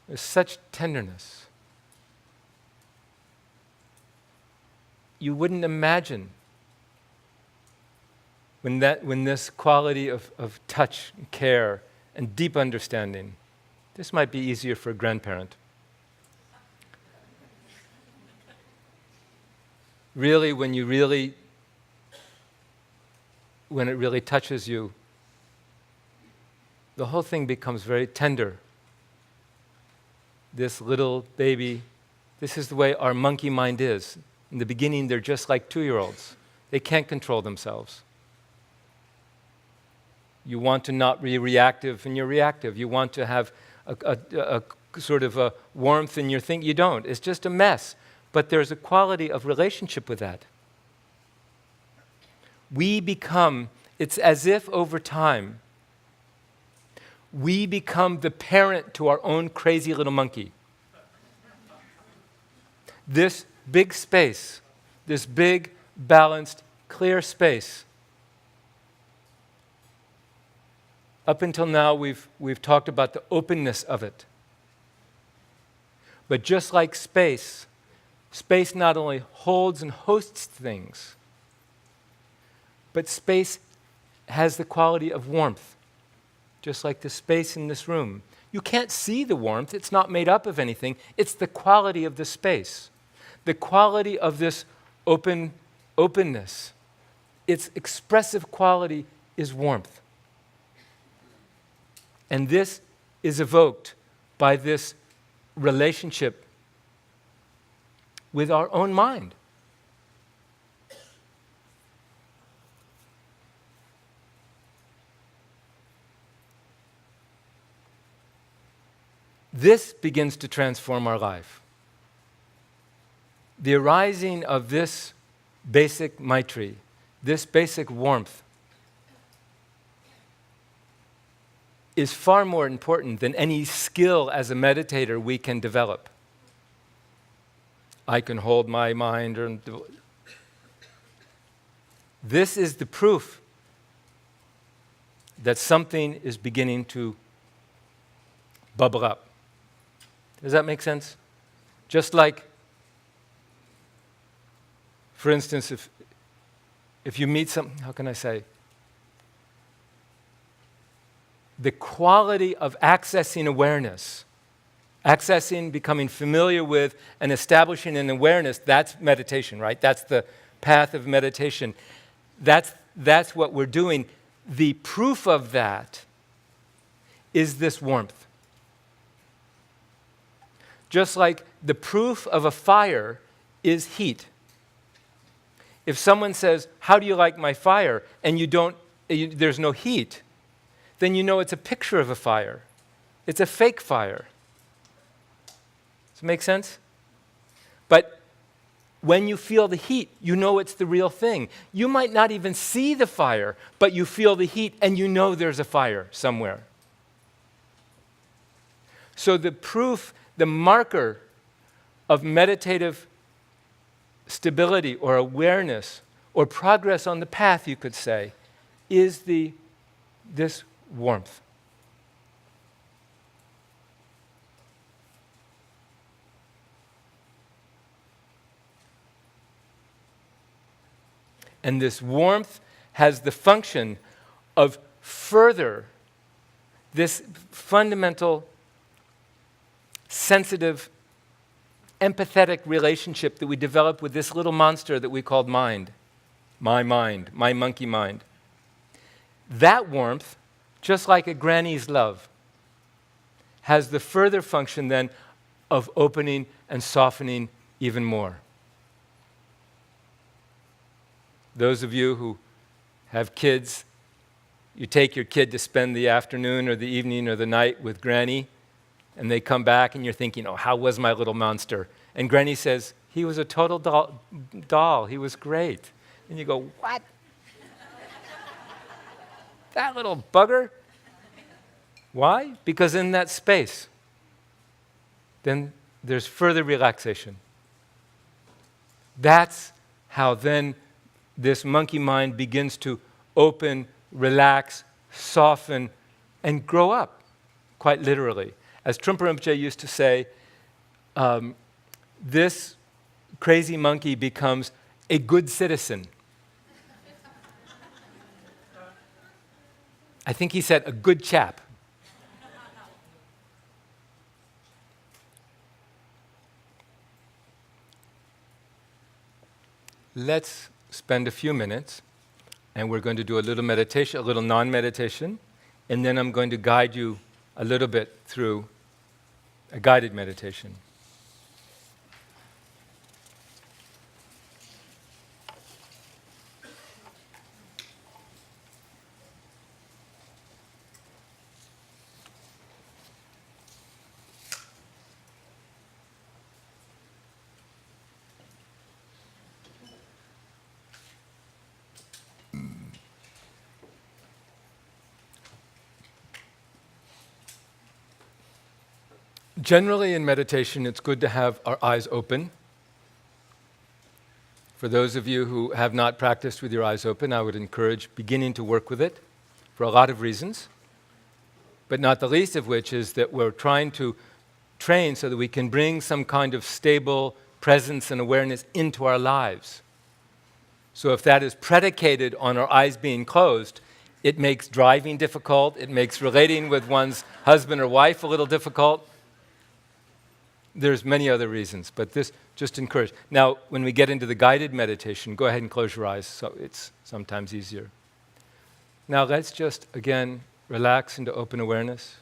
Speaker 1: There's such tenderness. you wouldn't imagine when this quality of touch, and care, and deep understanding, this might be easier for a grandparent. Really, when it really touches you, the whole thing becomes very tender. This little baby, this is the way our monkey mind is. In the beginning, they're just like 2-year-olds. They can't control themselves. You want to not be reactive, and you're reactive. You want to have a sort of a warmth in your thing. You don't. It's just a mess. But there's a quality of relationship with that. It's as if over time, we become the parent to our own crazy little monkey. This big space, this big, balanced, clear space. Up until now, we've talked about the openness of it. But just like space not only holds and hosts things, but space has the quality of warmth, just like the space in this room. You can't see the warmth. It's not made up of anything. It's the quality of the space, the quality of this openness. Its expressive quality is warmth. And this is evoked by this relationship with our own mind. This begins to transform our life. The arising of this basic Maitri, this basic warmth, is far more important than any skill as a meditator we can develop. I can hold my mind. This is the proof that something is beginning to bubble up. Does that make sense? Just like, for instance, if you meet how can I say? The quality of accessing awareness, becoming familiar with, and establishing an awareness, that's meditation, right? That's the path of meditation. That's what we're doing. The proof of that is this warmth. Just like the proof of a fire is heat. If someone says, "How do you like my fire?" and there's no heat, then you know it's a picture of a fire. It's a fake fire. Does it make sense? But when you feel the heat, you know it's the real thing. You might not even see the fire, but you feel the heat and you know there's a fire somewhere. So the proof, the marker of meditative stability or awareness or progress on the path, you could say, is this warmth. And this warmth has the function of further this fundamental, sensitive, empathetic relationship that we develop with this little monster that we called mind, my monkey mind. That warmth, just like a granny's love, has the further function then of opening and softening even more. Those of you who have kids, you take your kid to spend the afternoon or the evening or the night with Granny, and they come back and you're thinking, "Oh, how was my little monster?" And Granny says, "He was a total doll. He was great." And you go, "What? That little bugger?" Why? Because in that space, then there's further relaxation. That's how then this monkey mind begins to open, relax, soften, and grow up, quite literally. As Trungpa Rinpoche used to say, this crazy monkey becomes a good citizen. I think he said a good chap. Let's spend a few minutes, and we're going to do a little meditation, a little non-meditation, and then I'm going to guide you a little bit through a guided meditation. Generally, in meditation, it's good to have our eyes open. For those of you who have not practiced with your eyes open, I would encourage beginning to work with it for a lot of reasons, but not the least of which is that we're trying to train so that we can bring some kind of stable presence and awareness into our lives. So if that is predicated on our eyes being closed, it makes driving difficult, it makes relating with one's husband or wife a little difficult. There's many other reasons, but this just encourage. Now, when we get into the guided meditation, go ahead and close your eyes, so it's sometimes easier. Now let's just, again, relax into open awareness.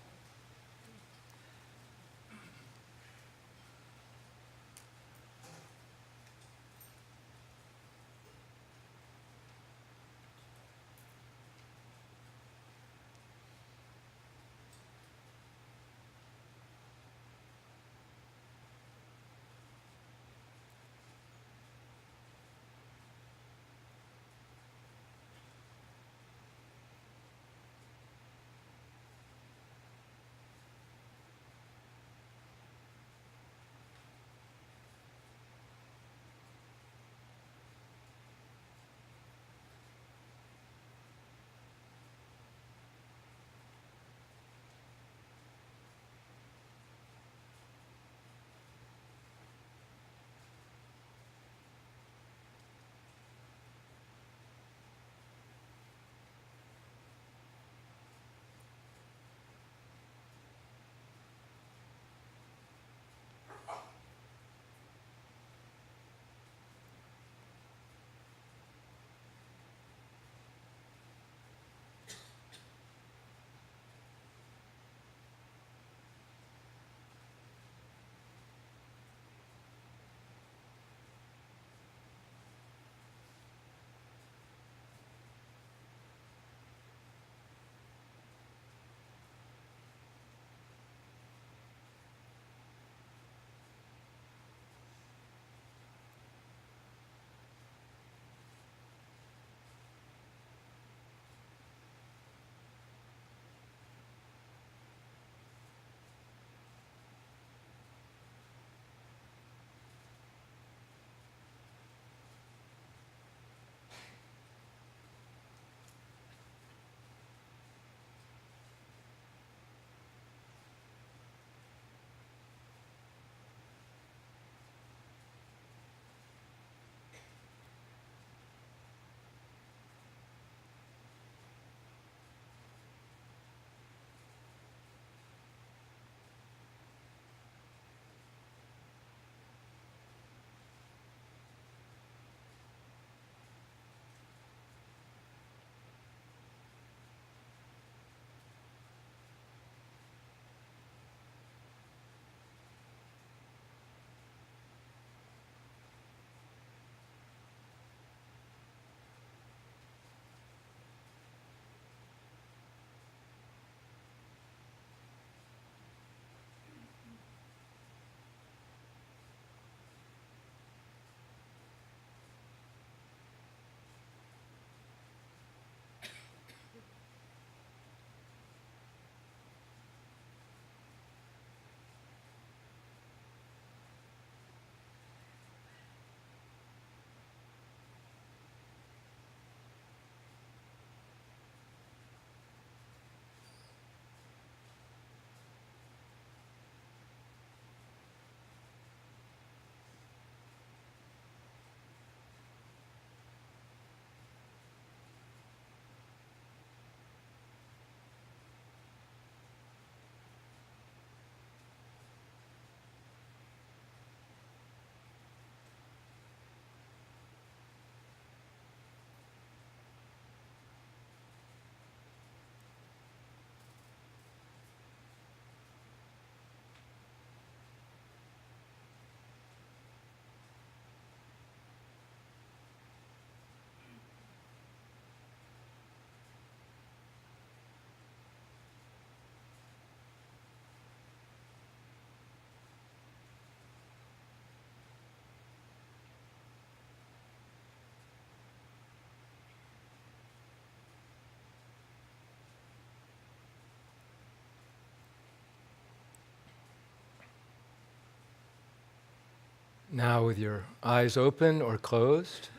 Speaker 1: Now, with your eyes open or closed,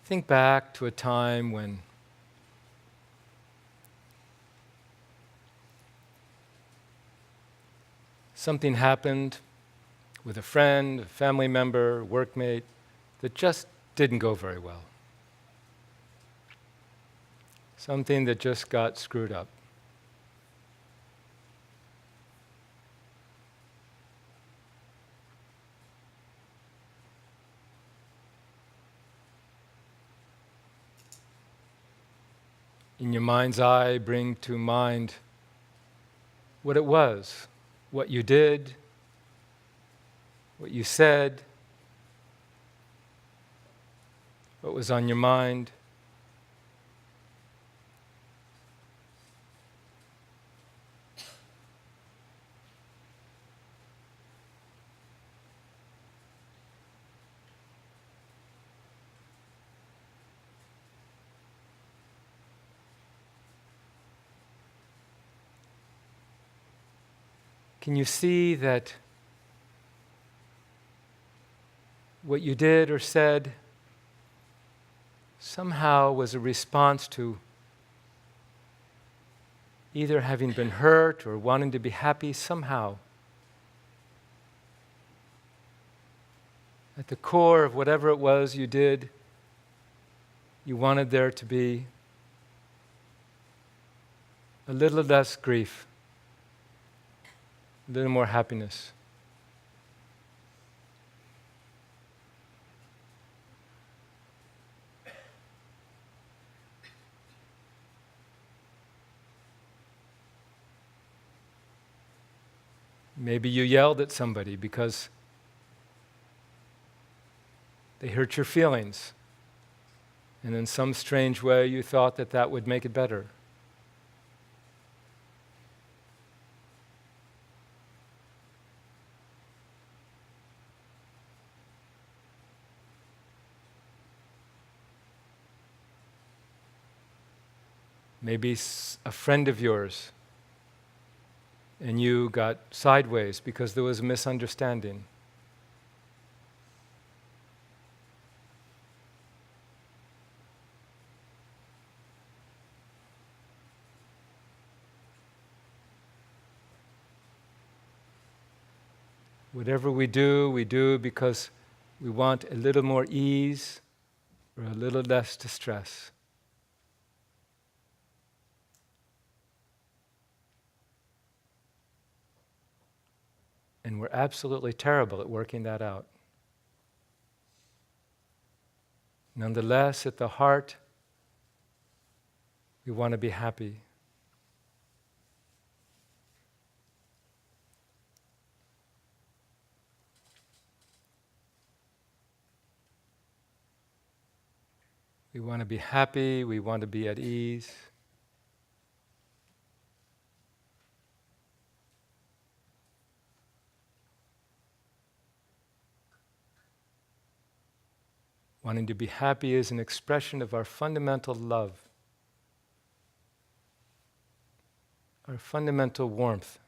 Speaker 1: think back to a time when something happened with a friend, a family member, workmate that just didn't go very well. Something that just got screwed up. In your mind's eye, bring to mind what it was, what you did, what you said, what was on your mind. Can you see that what you did or said somehow was a response to either having been hurt or wanting to be happy somehow? At the core of whatever it was you did, you wanted there to be a little less grief, a little more happiness. Maybe you yelled at somebody because they hurt your feelings, and in some strange way you thought that that would make it better. Maybe a friend of yours and you got sideways because there was a misunderstanding. Whatever we do because we want a little more ease or a little less distress. And we're absolutely terrible at working that out. Nonetheless, at the heart, we want to be happy. We want to be happy, we want to be at ease. Wanting to be happy is an expression of our fundamental love, our fundamental warmth.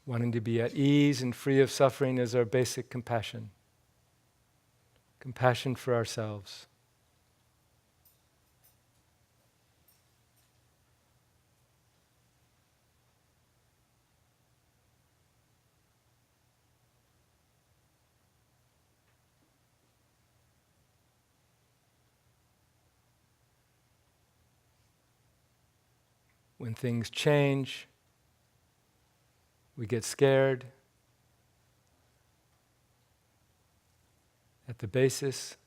Speaker 1: Wanting to be at ease and free of suffering is our basic compassion. Compassion for ourselves. When things change, we get scared. At the basis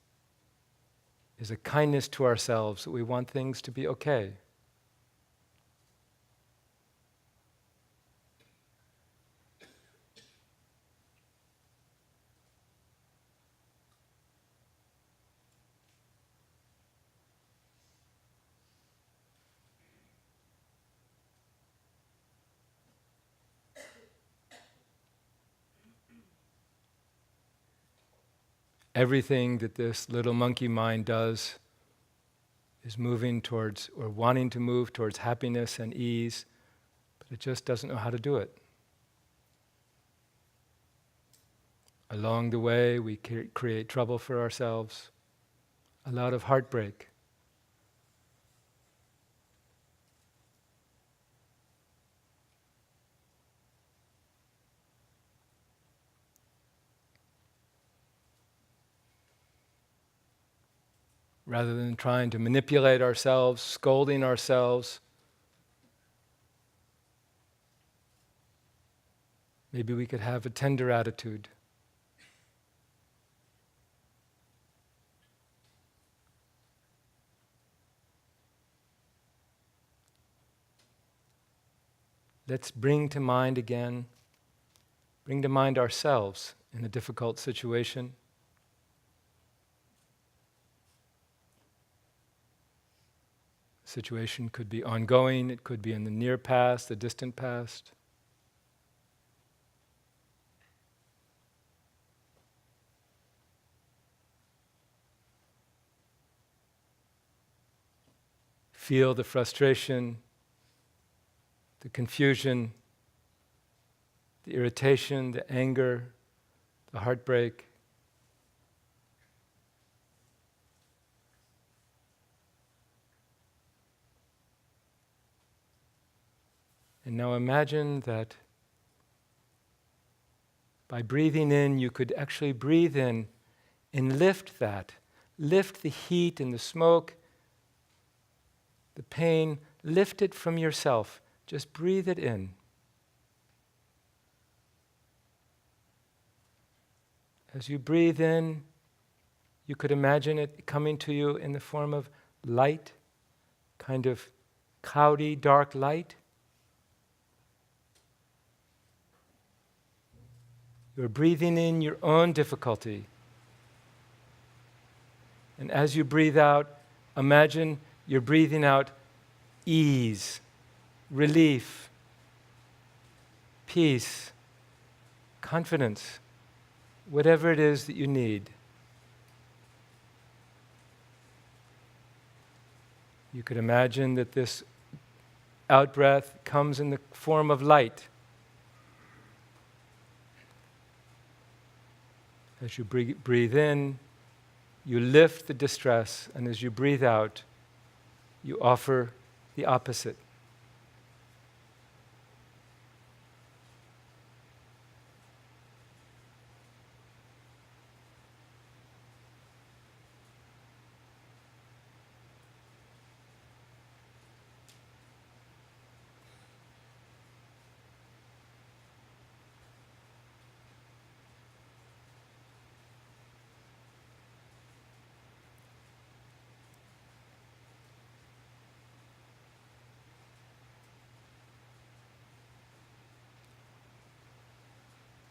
Speaker 1: is a kindness to ourselves that we want things to be okay. everything that this little monkey mind does is moving towards, or wanting to move towards happiness and ease, but it just doesn't know how to do it. Along the way, we create trouble for ourselves, a lot of heartbreak. Rather than trying to manipulate ourselves, scolding ourselves, maybe we could have a tender attitude. Let's bring to mind again, bring to mind ourselves in a difficult situation. The situation could be ongoing, it could be in the near past, the distant past. Feel the frustration, the confusion, the irritation, the anger, the heartbreak. And now imagine that by breathing in, you could actually breathe in and lift that. Lift the heat and the smoke, the pain, lift it from yourself. Just breathe it in. As you breathe in, you could imagine it coming to you in the form of light, kind of cloudy, dark light. You're breathing in your own difficulty. And as you breathe out, imagine you're breathing out ease, relief, peace, confidence, whatever it is that you need. You could imagine that this out-breath comes in the form of light. As you breathe in, you lift the distress, and as you breathe out, you offer the opposite.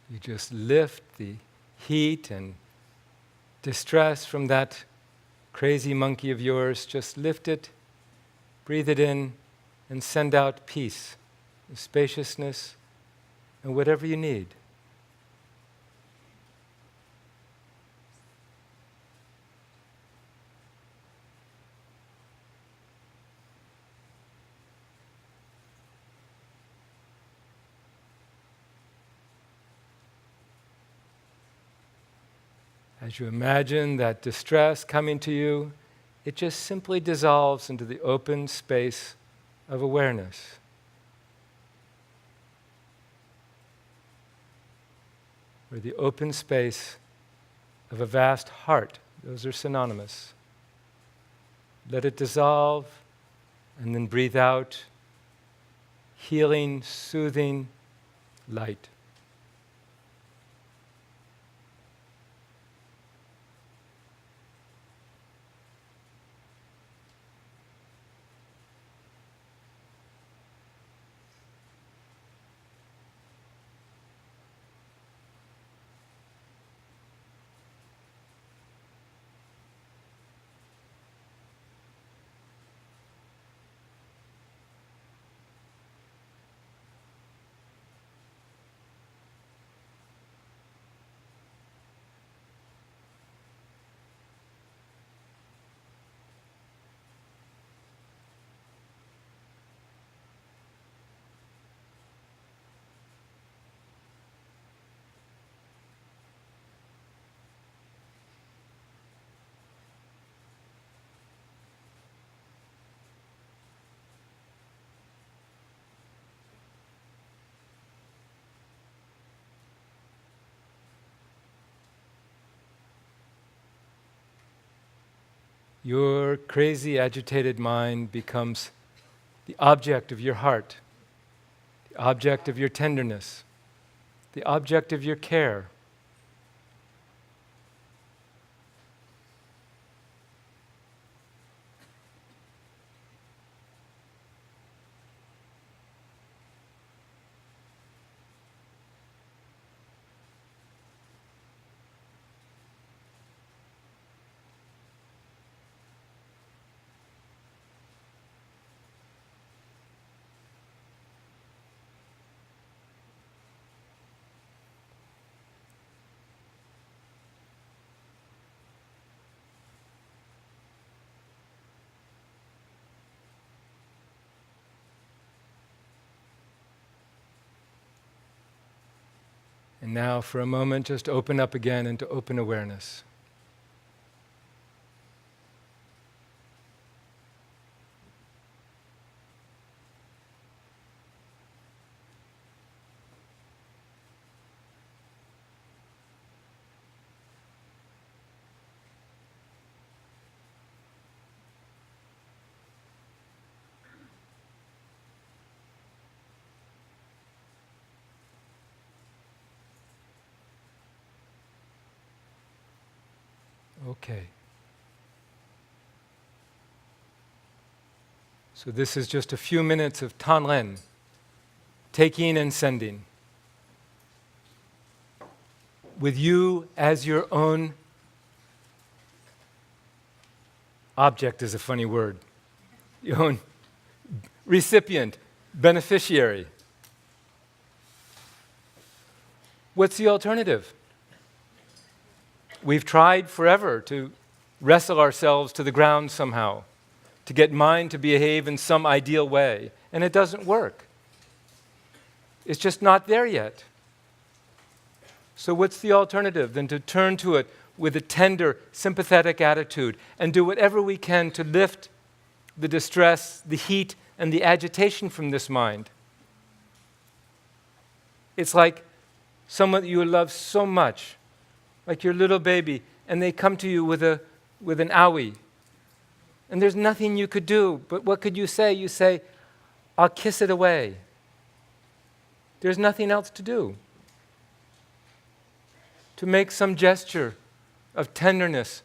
Speaker 1: You just lift the heat and distress from that crazy monkey of yours. Just lift it, breathe it in, and send out peace, spaciousness, and whatever you need. As you imagine that distress coming to you, it just simply dissolves into the open space of awareness. Or the open space of a vast heart. Those are synonymous. Let it dissolve, and then breathe out, healing, soothing light. your crazy, agitated mind becomes the object of your heart, the object of your tenderness, the object of your care. And now, for a moment, just open up again into open awareness. Okay. So this is just a few minutes of Tanren, taking and sending, with you as your own object is a funny word, your own recipient, beneficiary. What's the alternative? We've tried forever to wrestle ourselves to the ground somehow, to get mind to behave in some ideal way, and it doesn't work. It's just not there yet. So what's the alternative than to turn to it with a tender, sympathetic attitude and do whatever we can to lift the distress, the heat, and the agitation from this mind? It's like someone that you love so much, like your little baby, and they come to you with an owie. And there's nothing you could do, but what could you say? You say, I'll kiss it away. There's nothing else to do. To make some gesture of tenderness,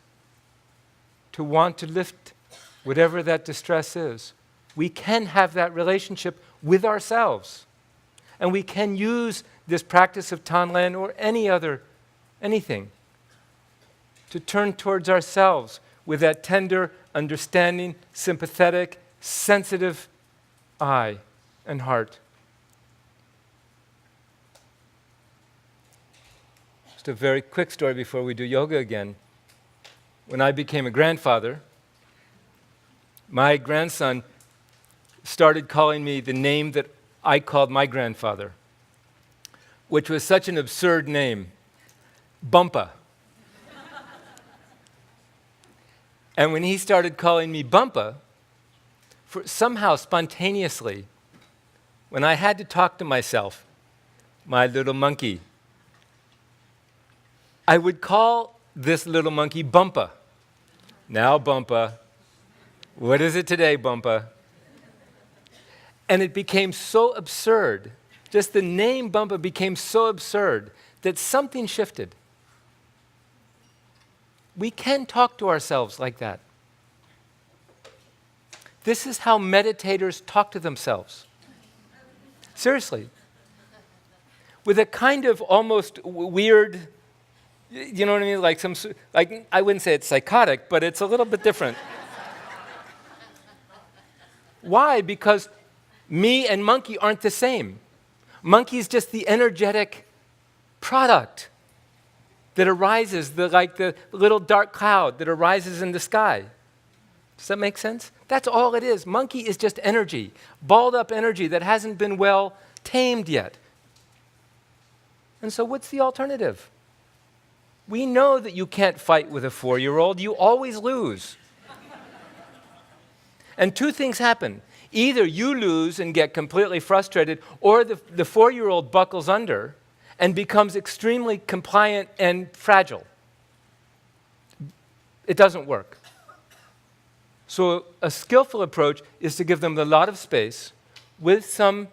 Speaker 1: to want to lift whatever that distress is. We can have that relationship with ourselves. And we can use this practice of Tanren or anything, to turn towards ourselves with that tender, understanding, sympathetic, sensitive eye and heart. Just a very quick story before we do yoga again. When I became a grandfather, my grandson started calling me the name that I called my grandfather, which was such an absurd name, Bumpa. And when he started calling me Bumpa, somehow spontaneously, when I had to talk to myself, my little monkey, I would call this little monkey Bumpa. Now, Bumpa, what is it today, Bumpa? And it became so absurd, just the name Bumpa became so absurd that something shifted. We can talk to ourselves like that. This is how meditators talk to themselves. Seriously. With a kind of almost weird, you know what I mean? Like I wouldn't say it's psychotic, but it's a little bit different. Why? Because me and monkey aren't the same. Monkey's just the energetic product that arises, like the little dark cloud that arises in the sky. Does that make sense? That's all it is. Monkey is just energy, balled up energy that hasn't been well tamed yet. And so what's the alternative? We know that you can't fight with a 4-year-old. You always lose. And two things happen. Either you lose and get completely frustrated, or the 4-year-old buckles under and becomes extremely compliant and fragile. It doesn't work. So a skillful approach is to give them a lot of space with some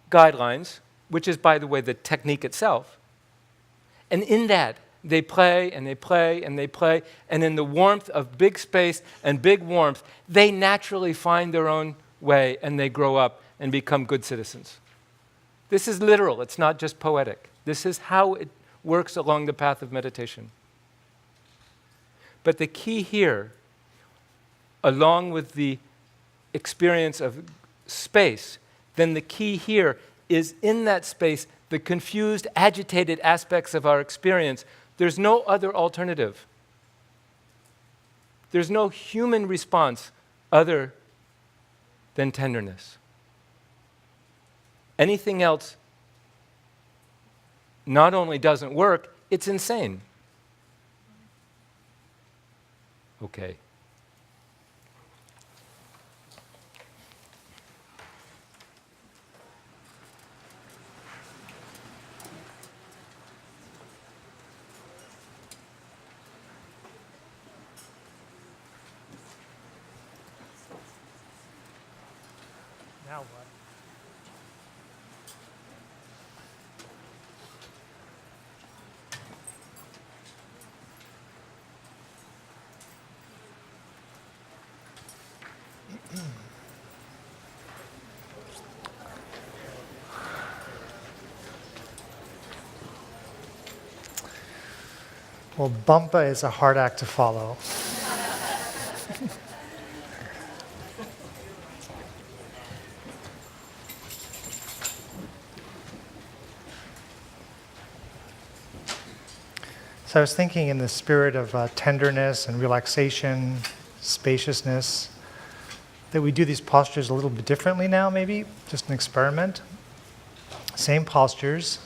Speaker 1: guidelines, which is, by the way, the technique itself. And in that, they play and they play and they play, and in the warmth of big space and big warmth, they naturally find their own way and they grow up and become good citizens. This is literal, it's not just poetic. This is how it works along the path of meditation. But the key here, along with the experience of space, then the key here is in that space, the confused, agitated aspects of our experience. There's no other alternative. There's no human response other than tenderness. Anything else not only doesn't work, it's insane. Okay.
Speaker 2: Now what? Well, bumpa is a hard act to follow. So I was thinking in the spirit of tenderness and relaxation, spaciousness, that we do these postures a little bit differently now, maybe, just an experiment. Same postures,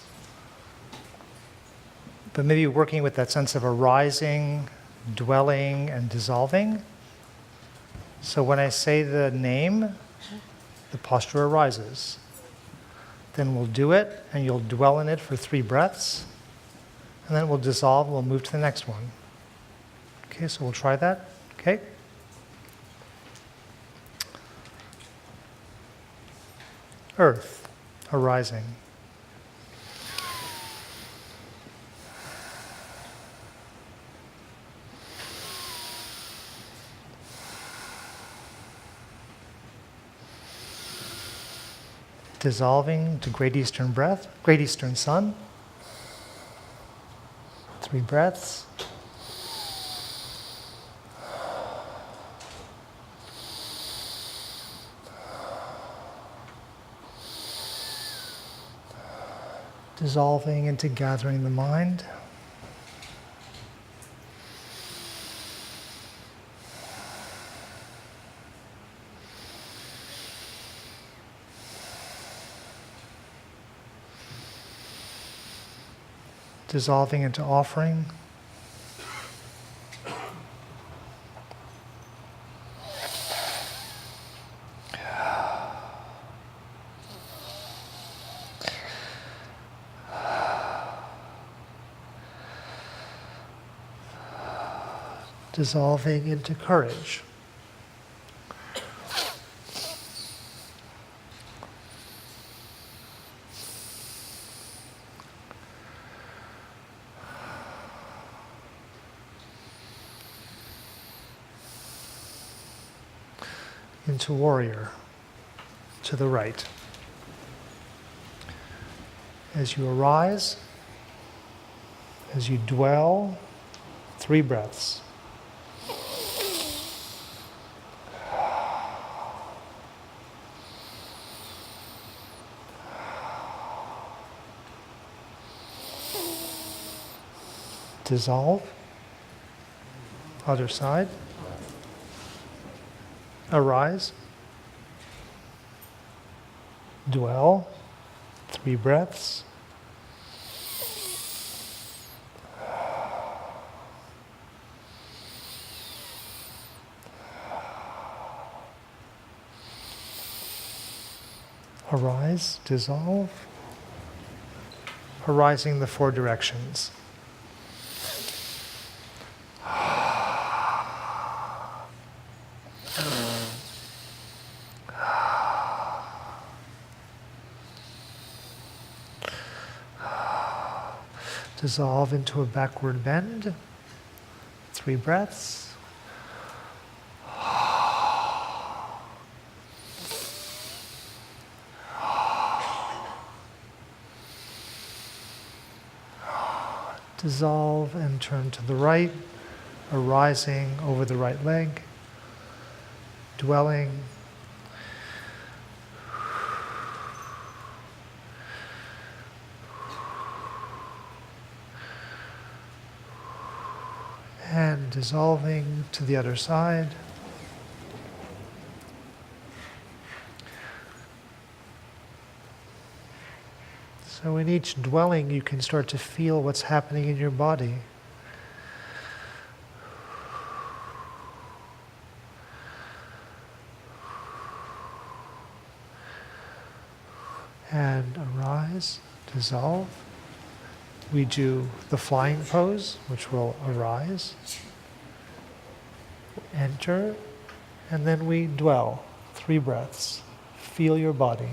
Speaker 2: but maybe working with that sense of arising, dwelling, and dissolving. So when I say the name, the posture arises. Then we'll do it, and you'll dwell in it for 3 breaths. And then we'll dissolve, we'll move to the next one. Okay, so we'll try that. Okay? Earth, arising. Dissolving to Great Eastern breath, Great Eastern Sun. 3 breaths. Dissolving into gathering the mind. Dissolving into offering. Dissolving into courage. Into warrior, to the right. As you arise, as you dwell, 3 breaths. Dissolve, other side. Arise, dwell, 3 breaths. Arise, dissolve, arising the 4 directions. Dissolve into a backward bend. 3 breaths. Dissolve and turn to the right, arising over the right leg, dwelling. And dissolving to the other side. So in each dwelling, you can start to feel what's happening in your body. And arise, dissolve. We do the flying pose, which will arise, enter, and then we dwell. 3 breaths. Feel your body.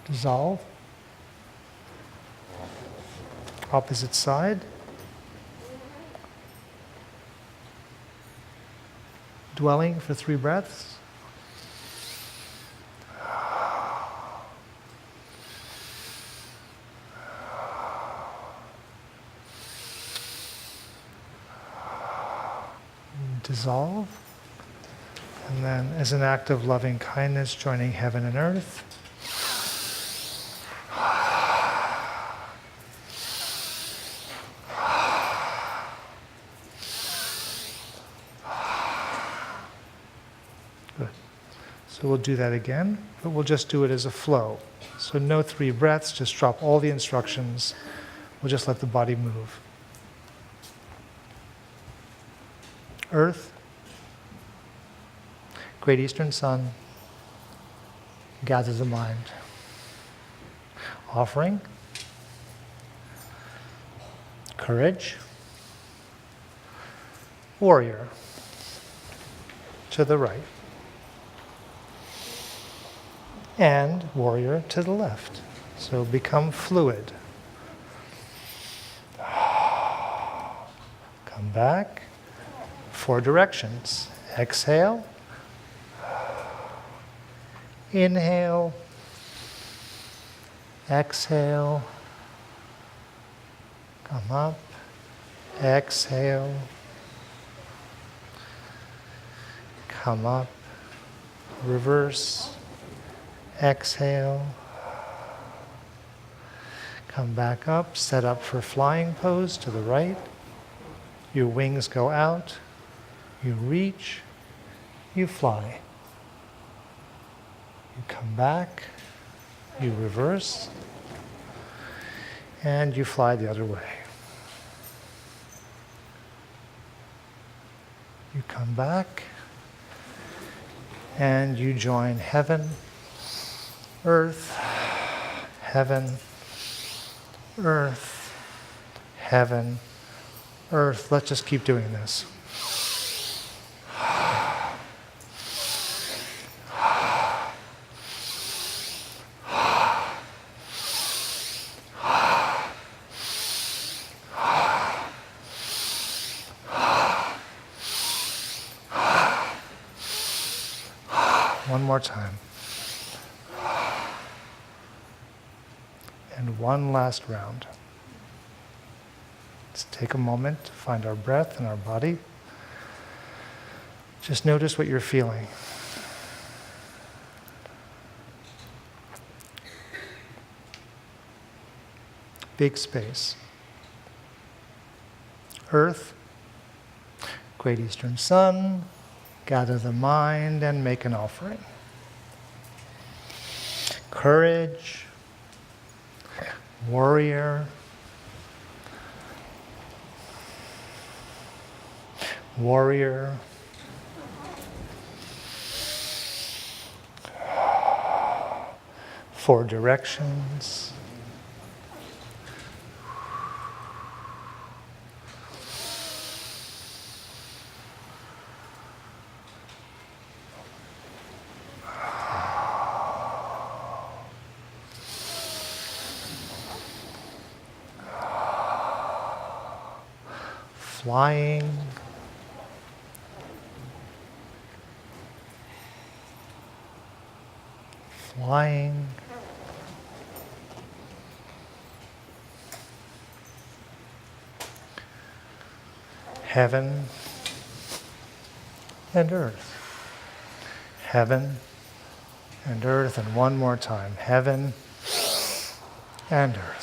Speaker 2: Dissolve. Opposite side. Dwelling for 3 breaths. Dissolve. And then, as an act of loving kindness, joining heaven and earth. Good. So we'll do that again, but we'll just do it as a flow. So no 3 breaths, just drop all the instructions. We'll just let the body move. Earth, Great Eastern Sun, gather the mind. Offering, courage, warrior, to the right, and warrior to the left. So become fluid. Come back. 4 directions. Exhale. Inhale. Exhale. Come up. Exhale. Come up. Reverse. Exhale. Come back up. Set up for flying pose to the right. Your wings go out. You reach. You fly. You come back. You reverse. And you fly the other way. You come back. And you join heaven, earth, heaven, earth, heaven, earth. Let's just keep doing this. One more time. And one last round. Let's take a moment to find our breath and our body. Just notice what you're feeling. Big space. Earth, Great Eastern Sun, gather the mind and make an offering. Courage, warrior, warrior, 4 directions. Flying. Flying. Heaven and earth. Heaven and earth, and one more time. Heaven and earth.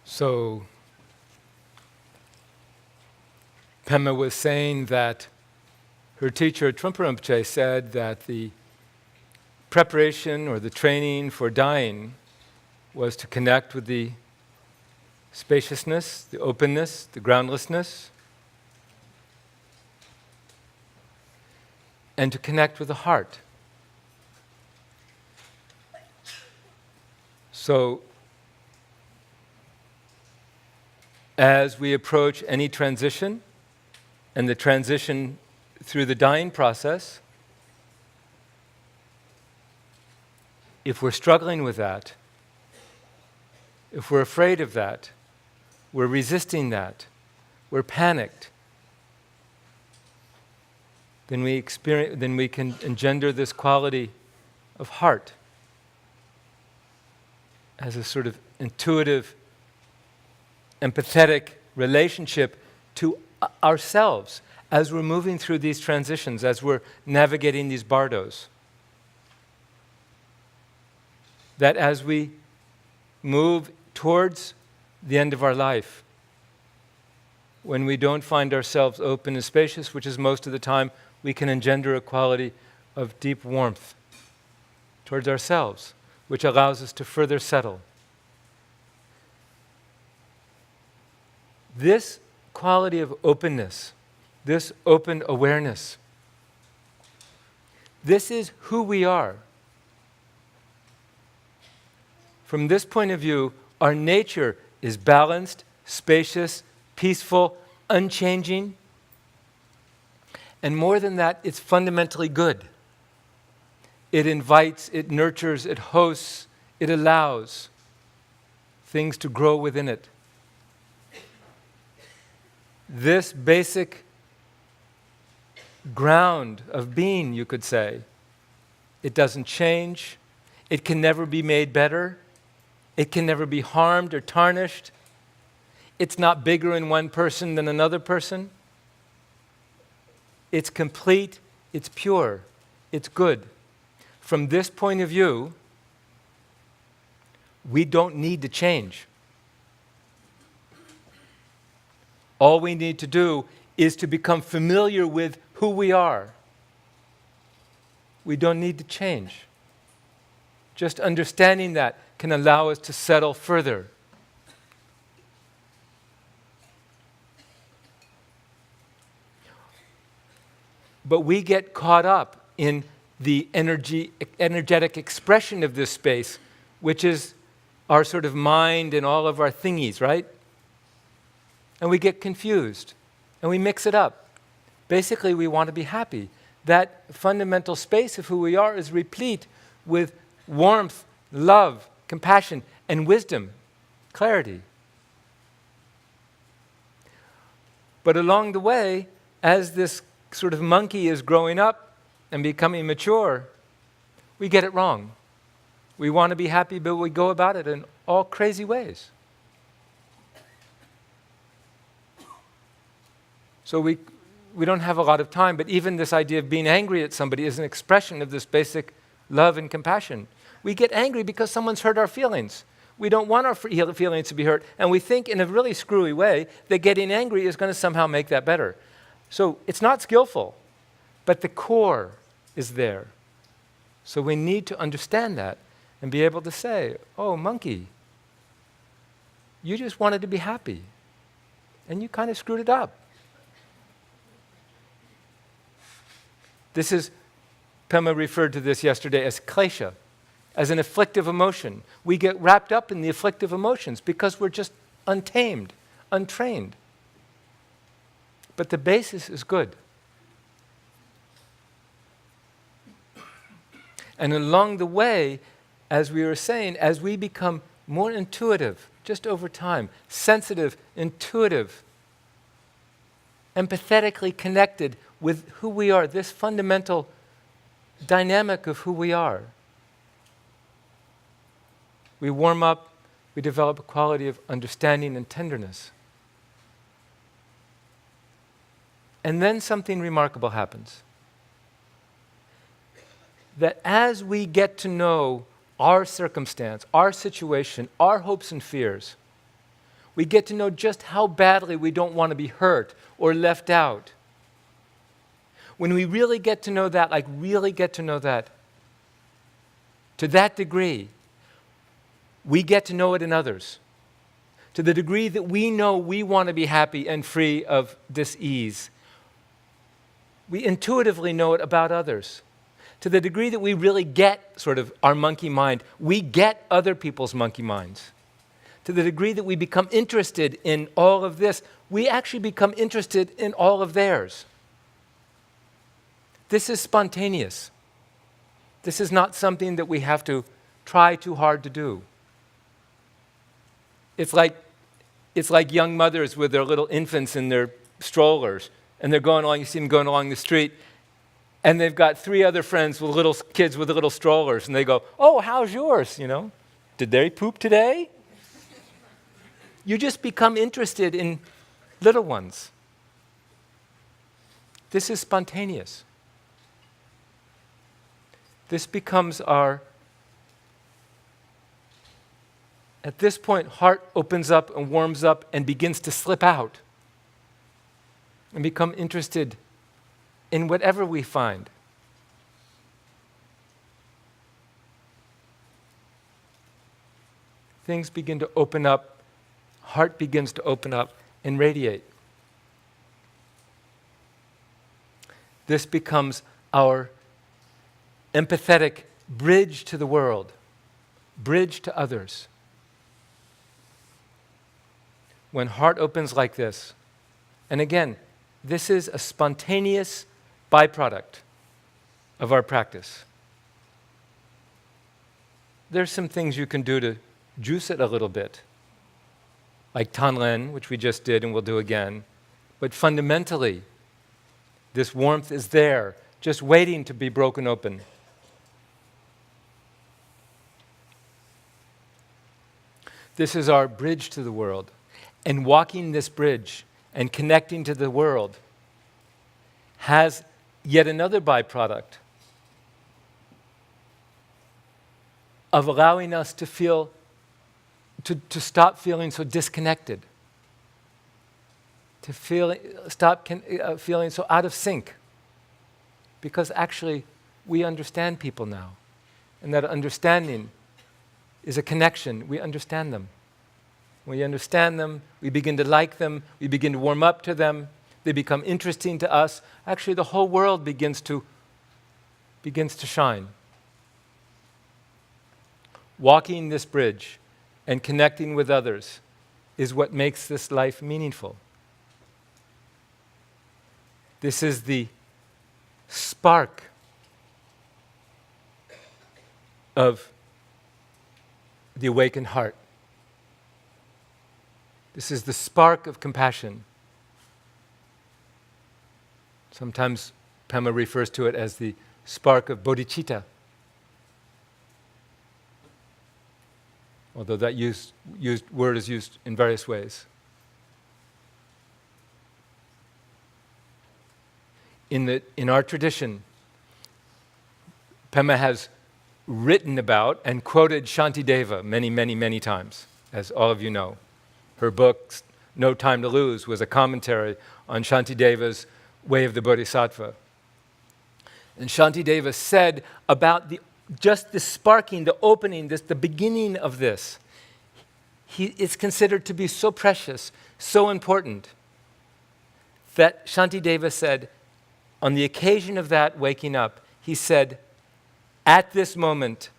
Speaker 1: So, Pema was saying that her teacher, Trungpa Rinpoche, said that the preparation or the training for dying was to connect with the spaciousness, the openness, the groundlessness, and to connect with the heart. So, as we approach any transition, and the transition through the dying process, if we're struggling with that, if we're afraid of that, we're resisting that, we're panicked, then we can engender this quality of heart as a sort of intuitive, empathetic relationship to ourselves as we're moving through these transitions, as we're navigating these bardos. That as we move towards the end of our life, when we don't find ourselves open and spacious, which is most of the time, we can engender a quality of deep warmth towards ourselves, which allows us to further settle. This quality of openness, this open awareness, this is who we are. From this point of view, our nature is balanced, spacious, peaceful, unchanging. And more than that, it's fundamentally good. It invites, it nurtures, it hosts, it allows things to grow within it. This basic ground of being, you could say, it doesn't change. It can never be made better. It can never be harmed or tarnished. It's not bigger in one person than another person. It's complete, it's pure, it's good. From this point of view, we don't need to change. All we need to do is to become familiar with who we are. We don't need to change. Just understanding that can allow us to settle further. But we get caught up in the energetic expression of this space, which is our sort of mind and all of our thingies, right? And we get confused, and we mix it up. Basically, we want to be happy. That fundamental space of who we are is replete with warmth, love, compassion, and wisdom, clarity. But along the way, as this sort of monkey is growing up and becoming mature, we get it wrong. We want to be happy, but we go about it in all crazy ways. So we don't have a lot of time, but even this idea of being angry at somebody is an expression of this basic love and compassion. We get angry because someone's hurt our feelings. We don't want our feelings to be hurt, and we think in a really screwy way that getting angry is going to somehow make that better. So it's not skillful, but the core is there. So we need to understand that and be able to say, oh, monkey, you just wanted to be happy, and you kind of screwed it up. This is, Pema referred to this yesterday as klesha, as an afflictive emotion. We get wrapped up in the afflictive emotions because we're just untamed, untrained. But the basis is good. And along the way, as we were saying, as we become more intuitive, just over time, sensitive, intuitive, empathetically connected with who we are, this fundamental dynamic of who we are, we warm up, we develop a quality of understanding and tenderness. And then something remarkable happens. That as we get to know our circumstance, our situation, our hopes and fears, we get to know just how badly we don't want to be hurt or left out. When we really get to know that, like really get to know that, to that degree, we get to know it in others. To the degree that we know we want to be happy and free of dis-ease, we intuitively know it about others. To the degree that we really get sort of our monkey mind, we get other people's monkey minds. To the degree that we become interested in all of this, we actually become interested in all of theirs. This is spontaneous. This is not something that we have to try too hard to do. It's like young mothers with their little infants in their strollers, and they're going along, you see them going along the street, and they've got 3 other friends with little kids with little strollers, and they go, oh, how's yours, you know? Did they poop today? You just become interested in little ones. This is spontaneous. This becomes our, at this point, heart opens up and warms up and begins to slip out and become interested in whatever we find. Things begin to open up, heart begins to open up and radiate. This becomes our empathetic bridge to the world, bridge to others. when heart opens like this, and again, this is a spontaneous byproduct of our practice. There's some things you can do to juice it a little bit, like Tanren, which we just did and we'll do again. But fundamentally, this warmth is there, just waiting to be broken open. This is our bridge to the world. And walking this bridge and connecting to the world has yet another byproduct of allowing us to feel, to stop feeling so disconnected, to stop feeling so out of sync. Because actually, we understand people now. And that understanding is a connection. We understand them. When we understand them, we begin to like them, we begin to warm up to them, they become interesting to us. Actually, the whole world begins to shine. Walking this bridge and connecting with others is what makes this life meaningful. This is the spark of the awakened heart. This is the spark of compassion. Sometimes Pema refers to it as the spark of bodhicitta. Although that word is used in various ways. In our tradition, Pema has written about and quoted Shantideva many, many, many times, as all of you know. Her book, No Time to Lose, was a commentary on Shantideva's Way of the Bodhisattva. And Shantideva said about just the sparking, the opening, the beginning of this, it's considered to be so precious, so important, that Shantideva said, on the occasion of that waking up, he said, "At this moment,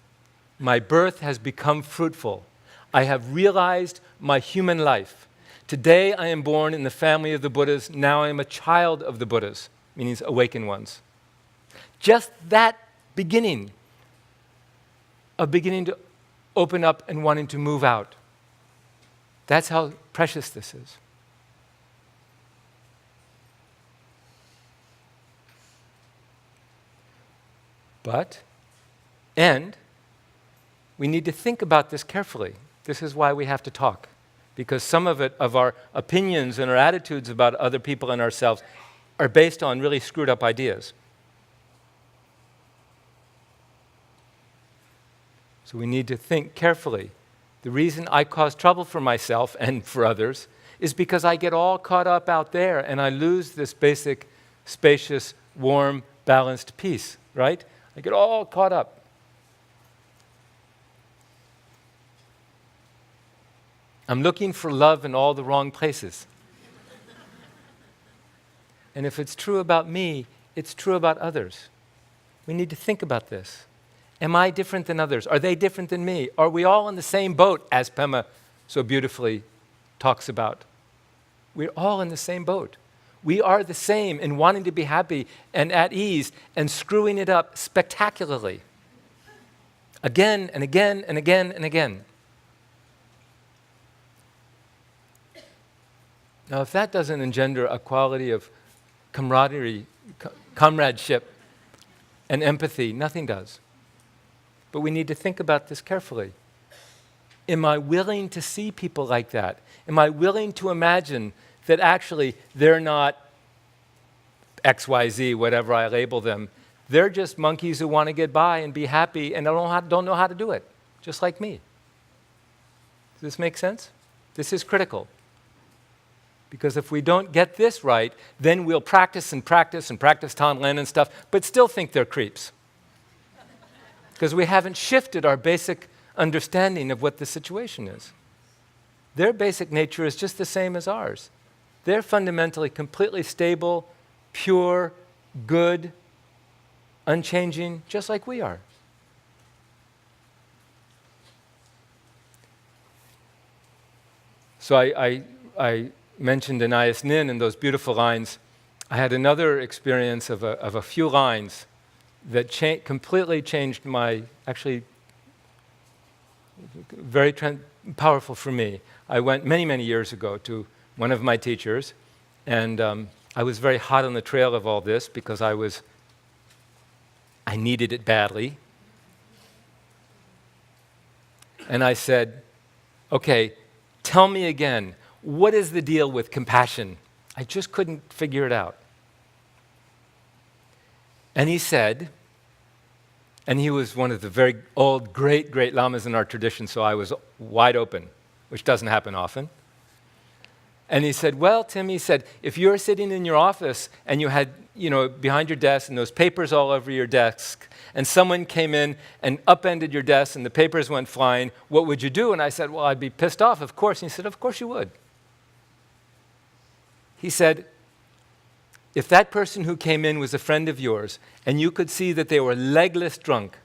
Speaker 1: my birth has become fruitful. I have realized my human life. Today I am born in the family of the Buddhas. Now I am a child of the Buddhas," meaning awakened ones. Just that beginning to open up and wanting to move out. That's how precious this is. And we need to think about this carefully. This is why we have to talk. Because some of our opinions and our attitudes about other people and ourselves are based on really screwed up ideas. So we need to think carefully. The reason I cause trouble for myself and for others is because I get all caught up out there and I lose this basic, spacious, warm, balanced peace, right? I get all caught up. I'm looking for love in all the wrong places. And if it's true about me, it's true about others. We need to think about this. Am I different than others? Are they different than me? Are we all in the same boat, as Pema so beautifully talks about? We're all in the same boat. We are the same in wanting to be happy and at ease and screwing it up spectacularly. Again and again and again and again. Now, if that doesn't engender a quality of camaraderie, comradeship, and empathy, nothing does. But we need to think about this carefully. Am I willing to see people like that? Am I willing to imagine that actually they're not XYZ, whatever I label them? They're just monkeys who want to get by and be happy and don't know how to do it, just like me. Does this make sense? This is critical. Because if we don't get this right, then we'll practice and practice and practice Tanren and stuff, but still think they're creeps. Because we haven't shifted our basic understanding of what the situation is. Their basic nature is just the same as ours. They're fundamentally completely stable, pure, good, unchanging, just like we are. So I mentioned Anais Nin and those beautiful lines, I had another experience of a few lines that completely changed my, actually very powerful for me. I went many, many years ago to one of my teachers, and I was very hot on the trail of all this because I needed it badly. And I said, okay, tell me again, what is the deal with compassion? I just couldn't figure it out. And he said, and he was one of the very old, great, great lamas in our tradition, so I was wide open, which doesn't happen often. And he said, well, Tim, he said, if you're sitting in your office and you had, behind your desk and those papers all over your desk, and someone came in and upended your desk and the papers went flying, what would you do? And I said, well, I'd be pissed off, of course. And he said, of course you would. He said, if that person who came in was a friend of yours and you could see that they were legless drunk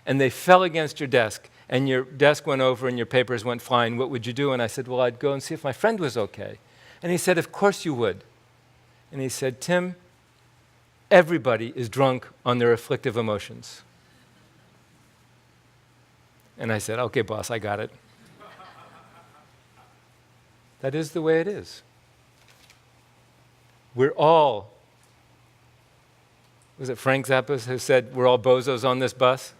Speaker 1: and they fell against your desk and your desk went over and your papers went flying, what would you do? And I said, well, I'd go and see if my friend was okay. And he said, of course you would. And he said, Tim, everybody is drunk on their afflictive emotions. And I said, okay, boss, I got it. That is the way it is. We're all, was it Frank Zappa who said, we're all bozos on this bus?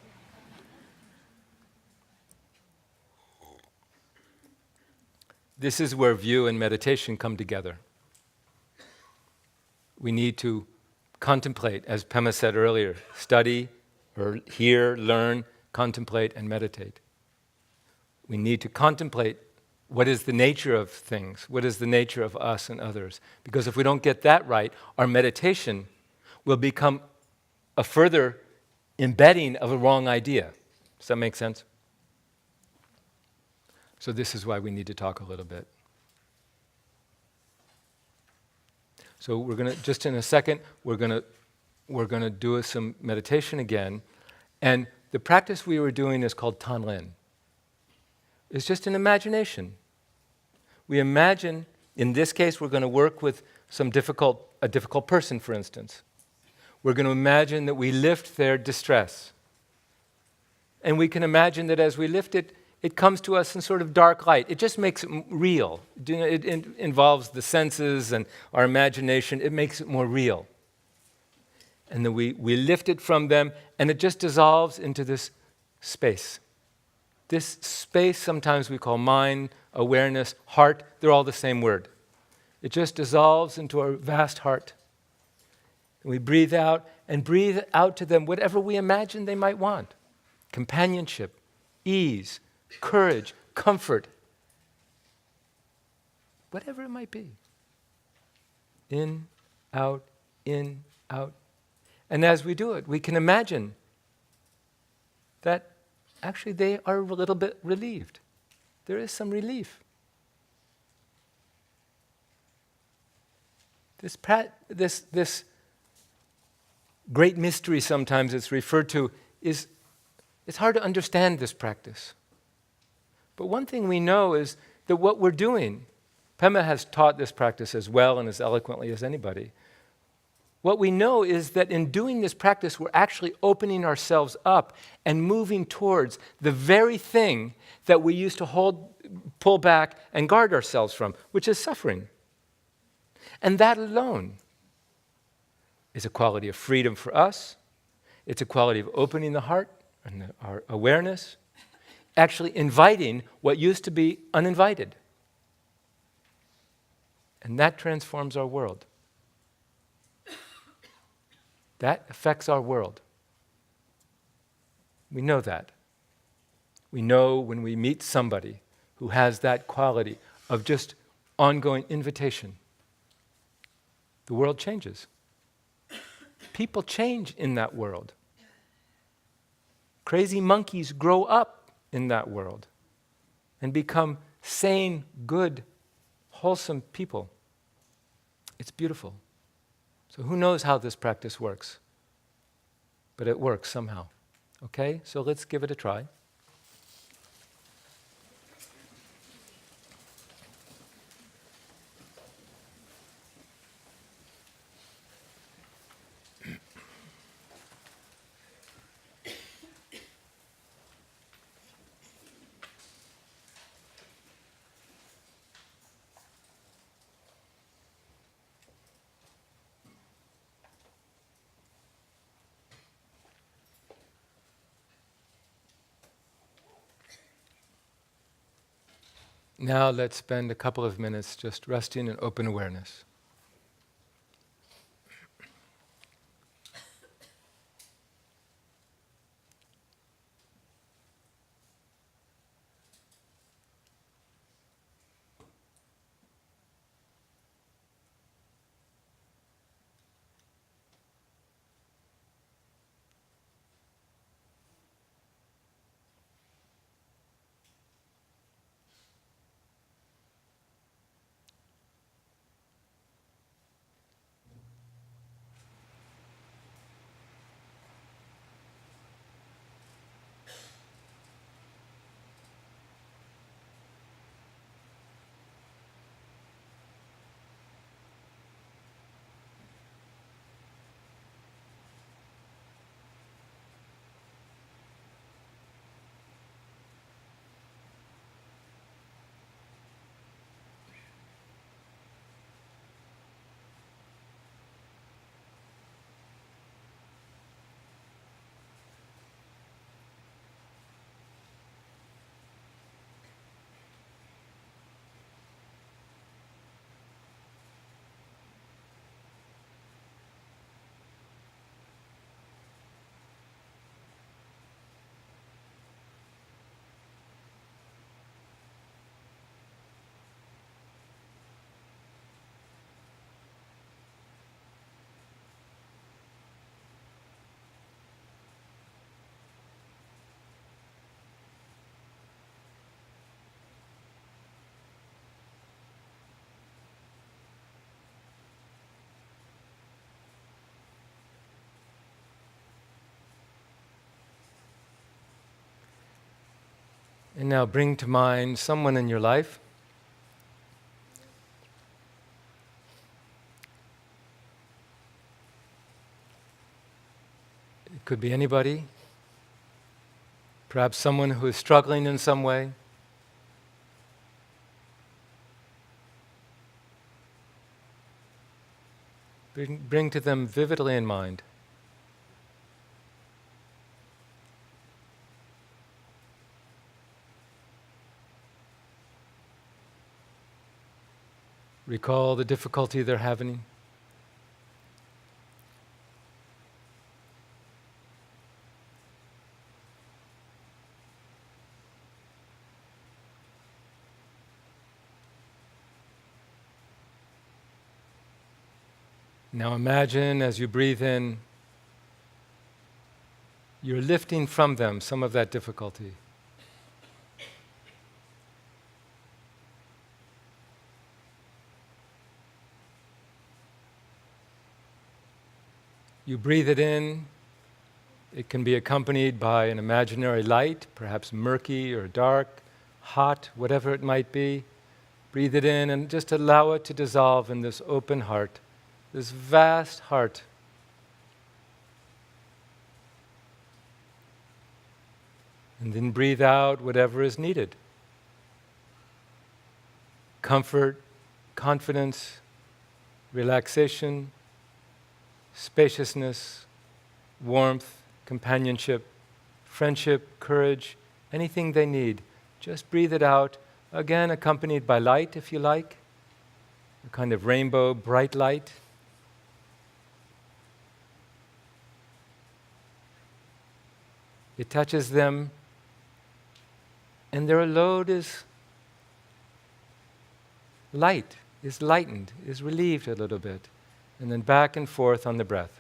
Speaker 1: This is where view and meditation come together. We need to contemplate, as Pema said earlier, study, or hear, learn, contemplate, and meditate. We need to contemplate what is the nature of things, what is the nature of us and others. Because if we don't get that right, our meditation will become a further embedding of a wrong idea. Does that make sense? So this is why we need to talk a little bit. So we're going to, just in a second, we're going to do some meditation again. And the practice we were doing is called Tanlin. It's just an imagination. We imagine, in this case, we're going to work with a difficult person, for instance. We're going to imagine that we lift their distress. And we can imagine that as we lift it, it comes to us in sort of dark light. It just makes it real. It involves the senses and our imagination. It makes it more real. And then we lift it from them, and it just dissolves into this space. This space sometimes we call mind, awareness, heart. They're all the same word. It just dissolves into our vast heart. And we breathe out to them whatever we imagine they might want. Companionship, ease, courage, comfort. Whatever it might be. In, out, in, out. And as we do it, we can imagine that actually they are a little bit relieved. There is some relief. This great mystery sometimes it's referred to is, it's hard to understand this practice. But one thing we know is that what we're doing, Pema has taught this practice as well and as eloquently as anybody. What we know is that in doing this practice, we're actually opening ourselves up and moving towards the very thing that we used to pull back and guard ourselves from, which is suffering. And that alone is a quality of freedom for us. It's a quality of opening the heart and our awareness, actually inviting what used to be uninvited. And that transforms our world. That affects our world. We know that. We know when we meet somebody who has that quality of just ongoing invitation, the world changes. People change in that world. Crazy monkeys grow up in that world and become sane, good, wholesome people. It's beautiful. So who knows how this practice works? But it works somehow. Okay? So let's give it a try. Now let's spend a couple of minutes just resting in open awareness. And now bring to mind someone in your life. It could be anybody. Perhaps someone who is struggling in some way. Bring to them vividly in mind. Recall the difficulty they're having. Now imagine as you breathe in, you're lifting from them some of that difficulty. You breathe it in. It can be accompanied by an imaginary light, perhaps murky or dark, hot, whatever it might be. Breathe it in and just allow it to dissolve in this open heart, this vast heart. And then breathe out whatever is needed. Comfort, confidence, relaxation, spaciousness, warmth, companionship, friendship, courage, anything they need. Just breathe it out, again accompanied by light if you like, a kind of rainbow, bright light. It touches them, and their load is light, is lightened, is relieved a little bit. And then back and forth on the breath.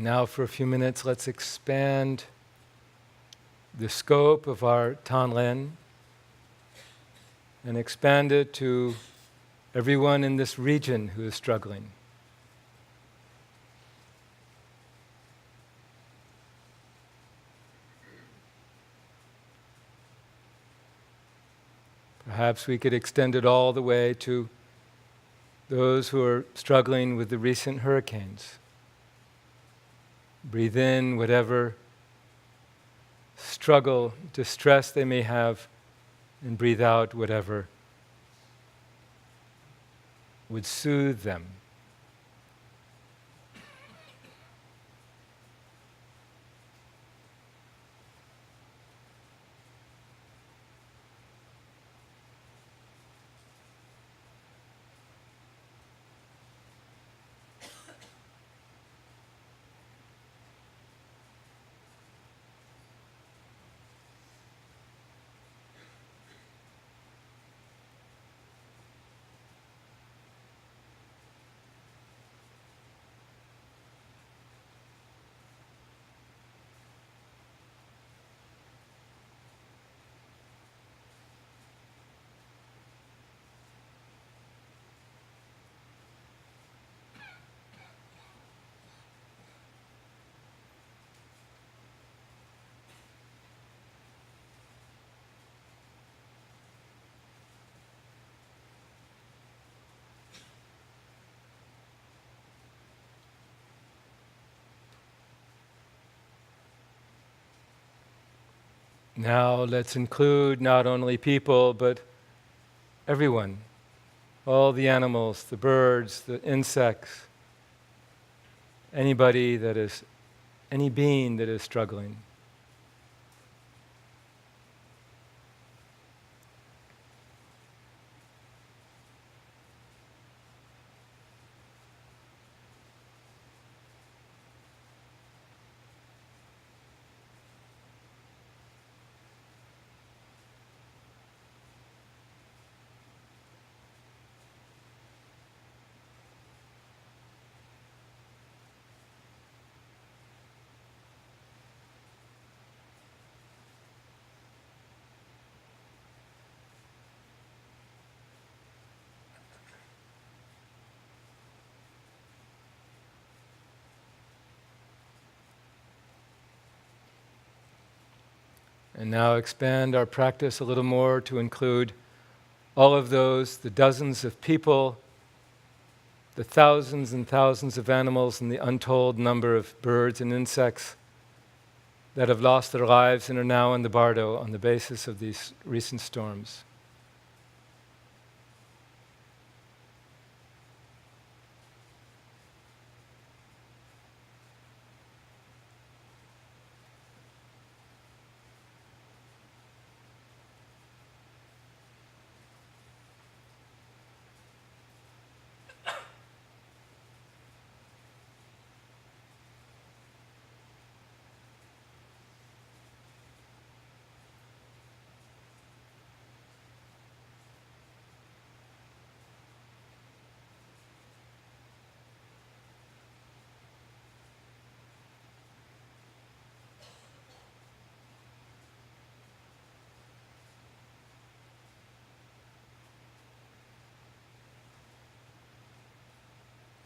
Speaker 1: Now for a few minutes, let's expand the scope of our Tanren and expand it to everyone in this region who is struggling. Perhaps we could extend it all the way to those who are struggling with the recent hurricanes. Breathe in whatever struggle, distress they may have, and breathe out whatever would soothe them. Now let's include not only people, but everyone, all the animals, the birds, the insects, any being that is struggling. And now expand our practice a little more to include all of those, the dozens of people, the thousands and thousands of animals, and the untold number of birds and insects that have lost their lives and are now in the bardo on the basis of these recent storms.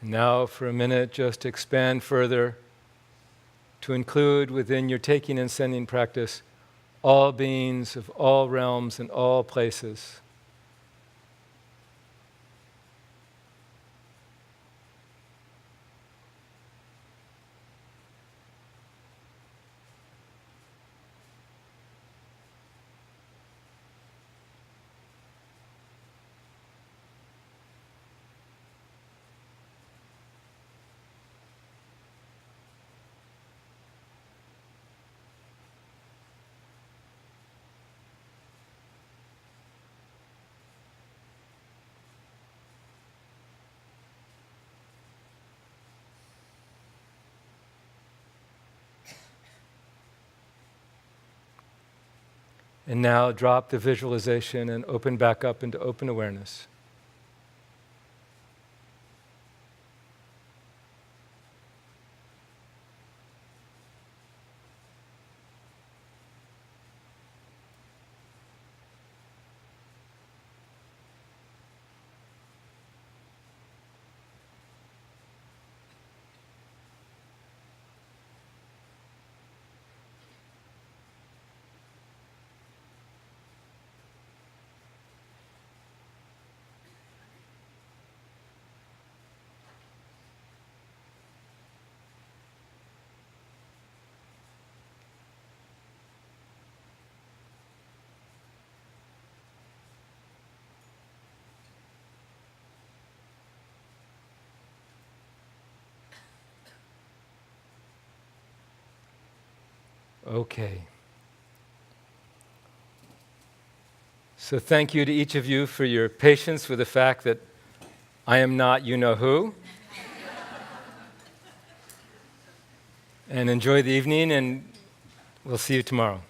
Speaker 1: Now for a minute, just expand further to include within your taking and sending practice all beings of all realms and all places. And now drop the visualization and open back up into open awareness. Okay. So thank you to each of you for your patience with the fact that I am not you-know-who. And enjoy the evening, and we'll see you tomorrow.